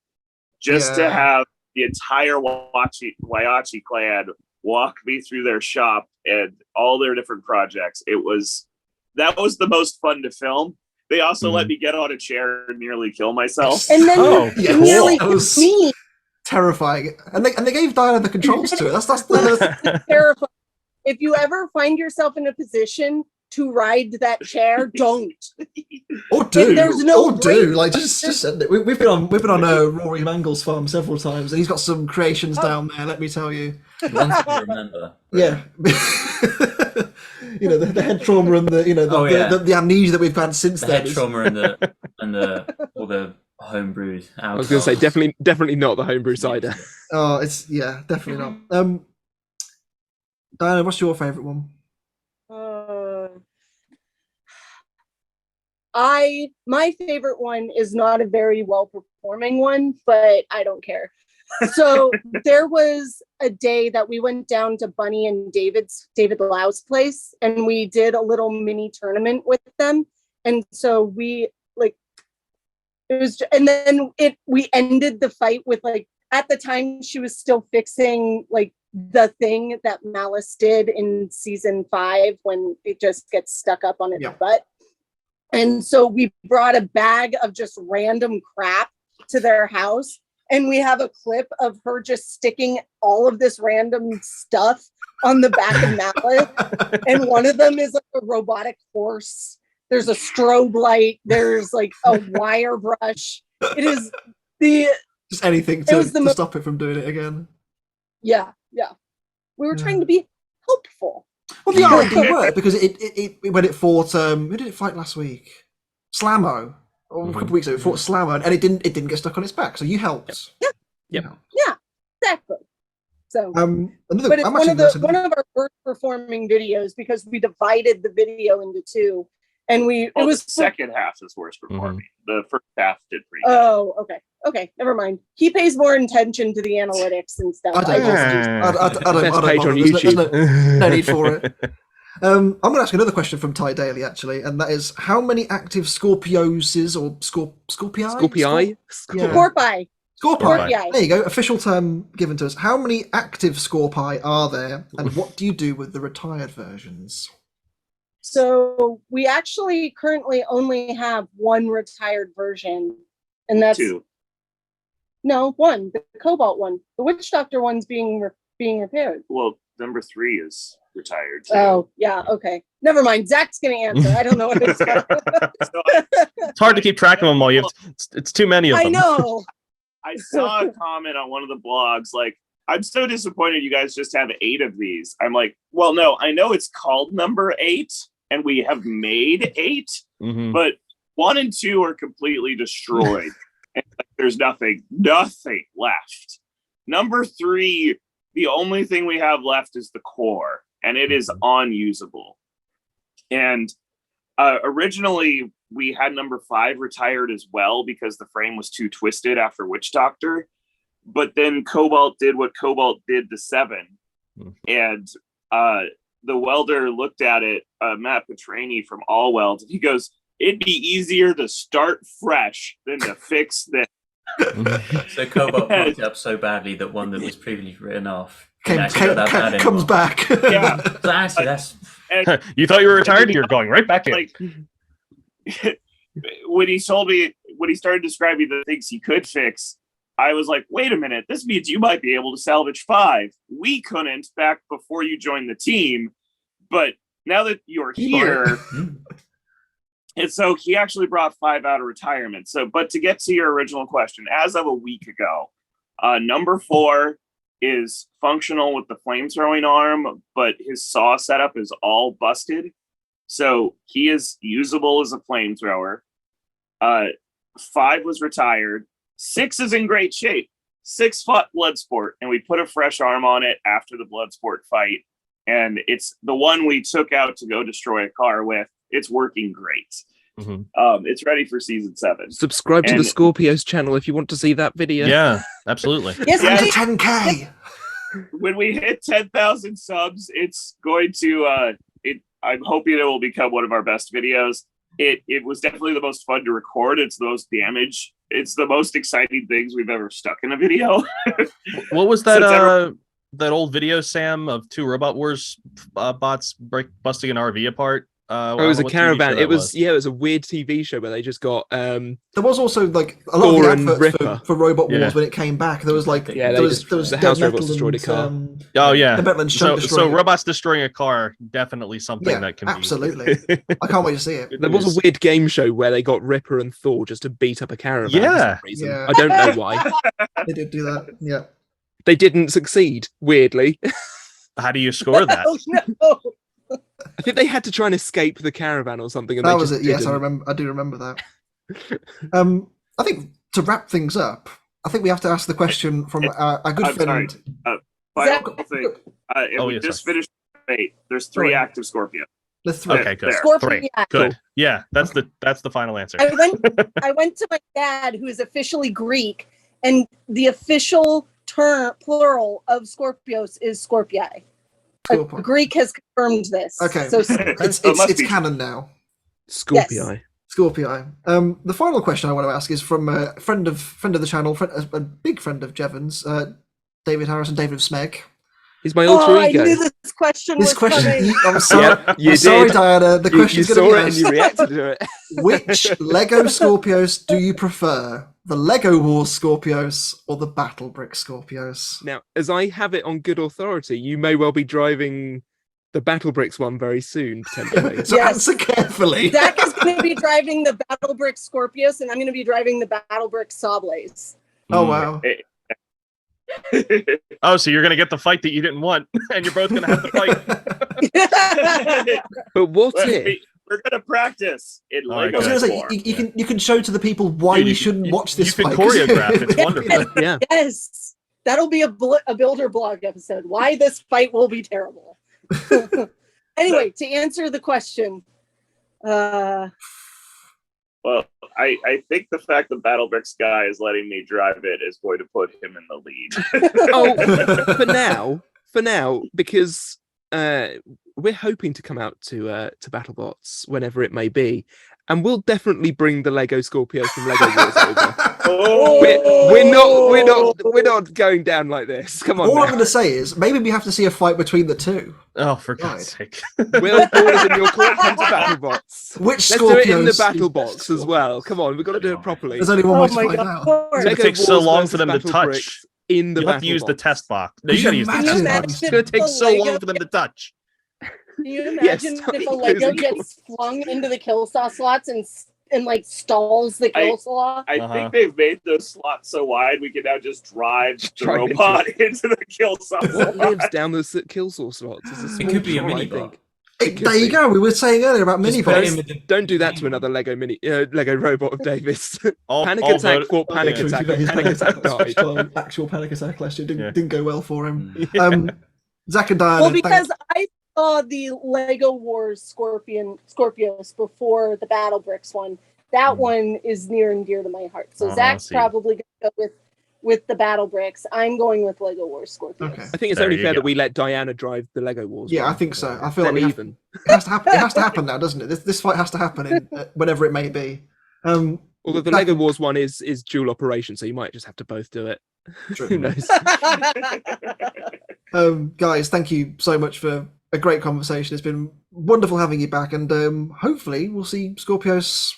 Just to have the entire Waiachi clan walk me through their shop and all their different projects. That was the most fun to film. They also let me get on a chair and nearly kill myself. And then nearly me. Terrifying. And they gave Diana the controls to it. That's terrifying. If you ever find yourself in a position to ride that chair, don't. Or do. There's no do. Like just send it. We've been on Rory Mangle's farm several times, and he's got some creations down there. Let me tell you. Ones I remember. Yeah. You know, the head trauma and the amnesia that we've had since then. The head trauma and all the homebrewed alcohol. I was going to say definitely not the homebrew cider. Oh, it's definitely not. Diana, what's your favourite one? My favorite one is not a very well performing one, but I don't care. So there was a day that we went down to Bunny and David Lau's place, and we did a little mini tournament with them. And so we we ended the fight with at the time she was still fixing the thing that Malice did in season 5 when it just gets stuck up on its butt. And so we brought a bag of just random crap to their house. And we have a clip of her just sticking all of this random stuff on the back of Malice. And one of them is a robotic horse. There's a strobe light. There's a wire brush. It is just anything to stop it from doing it again. Yeah. We were trying to be helpful. Well, the R&D worked because it when it fought who did it fight last week? Slammo. Or a couple of weeks ago, it fought Slammo, and it didn't get stuck on its back. So you helped. Yeah, exactly. So, but it's one of our worst performing videos because we divided the video into 2, and it was the second half is worst performing. The first half did pretty good. Oh, okay, never mind. He pays more attention to the analytics and stuff. I don't page on YouTube. No need for it. I'm going to ask another question from Ty Daly, actually, and that is, how many active Skorpioses or Skorpii? Skorpii. There you go. Official term given to us. How many active Skorpii are there, and what do you do with the retired versions? So we actually currently only have one retired version, and that's two. No, one, the Cobalt one. The Witch Doctor one's being repaired. Well, number 3 is retired. Too. Oh, yeah, okay. Never mind. Zach's gonna answer. I don't know what it's called. It's hard to keep track of them all. It's too many of them. I know. I saw a comment on one of the blogs like, I'm so disappointed you guys just have 8 of these. I'm like, well, no, I know it's called number 8 and we have made 8, but 1 and 2 are completely destroyed. And there's nothing left. Number 3, the only thing we have left is the core, and it is unusable. And originally we had number 5 retired as well because the frame was too twisted after Witch Doctor. But then Cobalt did what Cobalt did to 7. And the welder looked at it, Matt Petrani from All Weld, and he goes, it'd be easier to start fresh than to fix this. So Cobalt fucked up so badly that one that was previously written off comes back. Yeah. So actually, that's... You thought you were retired? You're going right back in. Like, when he started describing the things he could fix, I was like, wait a minute, this means you might be able to salvage 5. We couldn't back before you joined the team, but now that you're here, and so he actually brought 5 out of retirement. So, but to get to your original question, as of a week ago, number 4 is functional with the flame throwing arm, but his saw setup is all busted. So he is usable as a flamethrower. 5 was retired. 6 is in great shape. 6 fought Bloodsport, and we put a fresh arm on it after the Bloodsport fight. And it's the one we took out to go destroy a car with. It's working great. It's ready for season 7. Subscribe to the Skorpios channel if you want to see that video. Yeah, absolutely. Yes, yeah, 10K. When we hit 10,000 subs, it's going to. I'm hoping it will become one of our best videos. It was definitely the most fun to record. It's the most damage. It's the most exciting things we've ever stuck in a video. What was that? That old video, Sam, of 2 Robot Wars bots busting an RV apart. It was a caravan. It was a weird TV show where they just got. There was also like a lot Thor of the adverts for Robot Wars Yeah. when it came back. There was like there was the house robots destroyed a car. Oh yeah. The Metal and Shunt So destroyed it. robots destroying a car, definitely something that can absolutely. I can't wait to see it. There was a weird game show where they got Ripper and Thor just to beat up a caravan. For some reason. Yeah. I don't know why. They did do that. Yeah. They didn't succeed. Weirdly. How do you score that? Oh, no. I think they had to try and escape the caravan or something. And That they was just it. Yes, didn't. I do remember that. I think to wrap things up, I think we have to ask the question from our good friend. Final thing. We just finished 8. There's 3 active Skorpios. The 3. Okay, good. Scorpion, 3. yeah. Good. Yeah, that's the final answer. I went to my dad, who is officially Greek, and the official term plural of Skorpios is Skorpii. A Greek has confirmed this. Okay, so it's canon now. Skorpii. Yes. Skorpii. The final question I want to ask is from a friend of the channel, a big friend of Jevon's, David Harrison, David of Smeg. He's my alter ego. I knew this question was coming. I'm sorry, you sorry, Diana. The question's going to be and you reacted to it. Which Lego Skorpios do you prefer? The Lego Wars Skorpios or the Battle Brick Skorpios? Now, as I have it on good authority, you may well be driving the Battle Bricks one very soon, potentially. So answer carefully. Zach is going to be driving the Battle Brick Skorpios, and I'm going to be driving the Battle Brick Sawblaze. Oh, wow. Oh, so you're going to get the fight that you didn't want, and you're both going to have to fight. But what if... We're going to practice in Lego. I was gonna say, you can show to the people why we shouldn't watch this fight. You can choreograph. It's wonderful. Yeah. Yes. That'll be a builder blog episode. Why this fight will be terrible. Anyway, to answer the question. Well, I think the fact that Battle Bricks guy is letting me drive it is going to put him in the lead. For now, because we're hoping to come out to BattleBots whenever it may be, and we'll definitely bring the Lego Skorpios from Lego Wars over. Oh! We're not going down like this. Come on. All now. I'm going to say is maybe we have to see a fight between the two. Oh, for God's sake! Will, ball is in your court. Come to BattleBots. Which Let's do it in the Skorpios battle box as well. Come on, we've got to do it properly. There's only one way to find out. It takes so long for them to touch. In the you have to use the test box. No, you Could got to you use the imagine test box. that? It's going to take so long for them to touch. Can you imagine if a Lego gets flung into the kill saw slots and like stalls the kill saw? I think they've made those slots so wide we can now just drive the robot into the kill saw. What lives down the kill saw slots? It could be a mini bot. There you go. We were saying earlier about mini bots. Don't do that to another Lego Lego robot of Davis. All attack fought panic attack. Panic attack died. Actual panic attack last year didn't go well for him. Zach and Diana. Well, because I saw the Lego Wars Skorpios before the Battle Bricks one. That one is near and dear to my heart. So Zach's probably going to go with the Battle Bricks. I'm going with Lego Wars Skorpios. Okay. I think it's only fair that we let Diana drive the Lego Wars. Yeah, I think so. I feel like even. It has to happen. It has to happen now, doesn't it? This fight has to happen whenever it may be. Although the Lego Wars one is dual operation, so you might just have to both do it. True. Who knows? Guys, thank you so much for a great conversation. It's been wonderful having you back, and hopefully we'll see Skorpios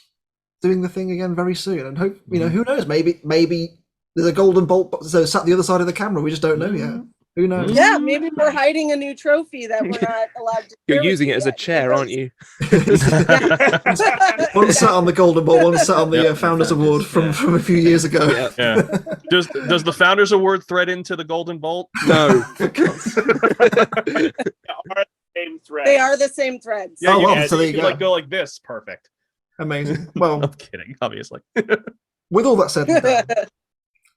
doing the thing again very soon. And hope who knows? Maybe there's a golden bolt sat the other side of the camera. We just don't know yet. Who knows? Yeah, maybe we're hiding a new trophy that we're not allowed to. You're using it as a chair, aren't you? One sat on the golden bolt, one sat on the Founders Award from a few years ago. Yeah. Does the Founders Award thread into the golden bolt? No. They are the same threads. Yeah, so there you go. Go like this. Perfect. Amazing. Well, I'm kidding, obviously. With all that said and done,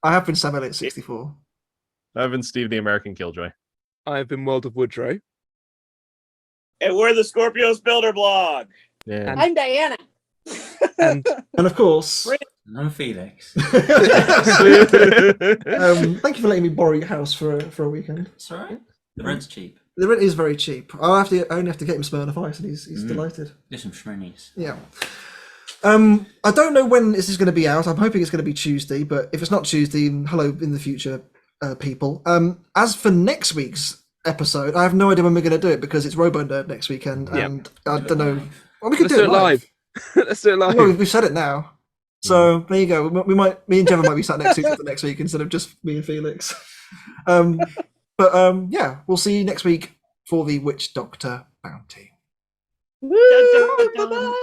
I have been Sam Elliott 64. I've been Steve the American Killjoy. I've been World of Woodrow. And we're the Skorpios Builder Blog. Yeah. I'm Diana. And of course, I'm Felix. thank you for letting me borrow your house for a weekend. It's all right. The rent's cheap. The rent is very cheap. I only have to get him Smirnoff Ice, and he's delighted. Do some shmurnies. Yeah. I don't know when this is going to be out. I'm hoping it's going to be Tuesday, but if it's not Tuesday, hello in the future, people. As for next week's episode, I have no idea when we're going to do it because it's Robo Nerd next weekend, and I don't know. Well, we could do it live. Let's do it live. Well, we've said it now, so there you go. Me and Gemma might be sat next to each other next week instead of just me and Felix. But yeah, we'll see you next week for the Witch Doctor Bounty. Woo! Bye-bye.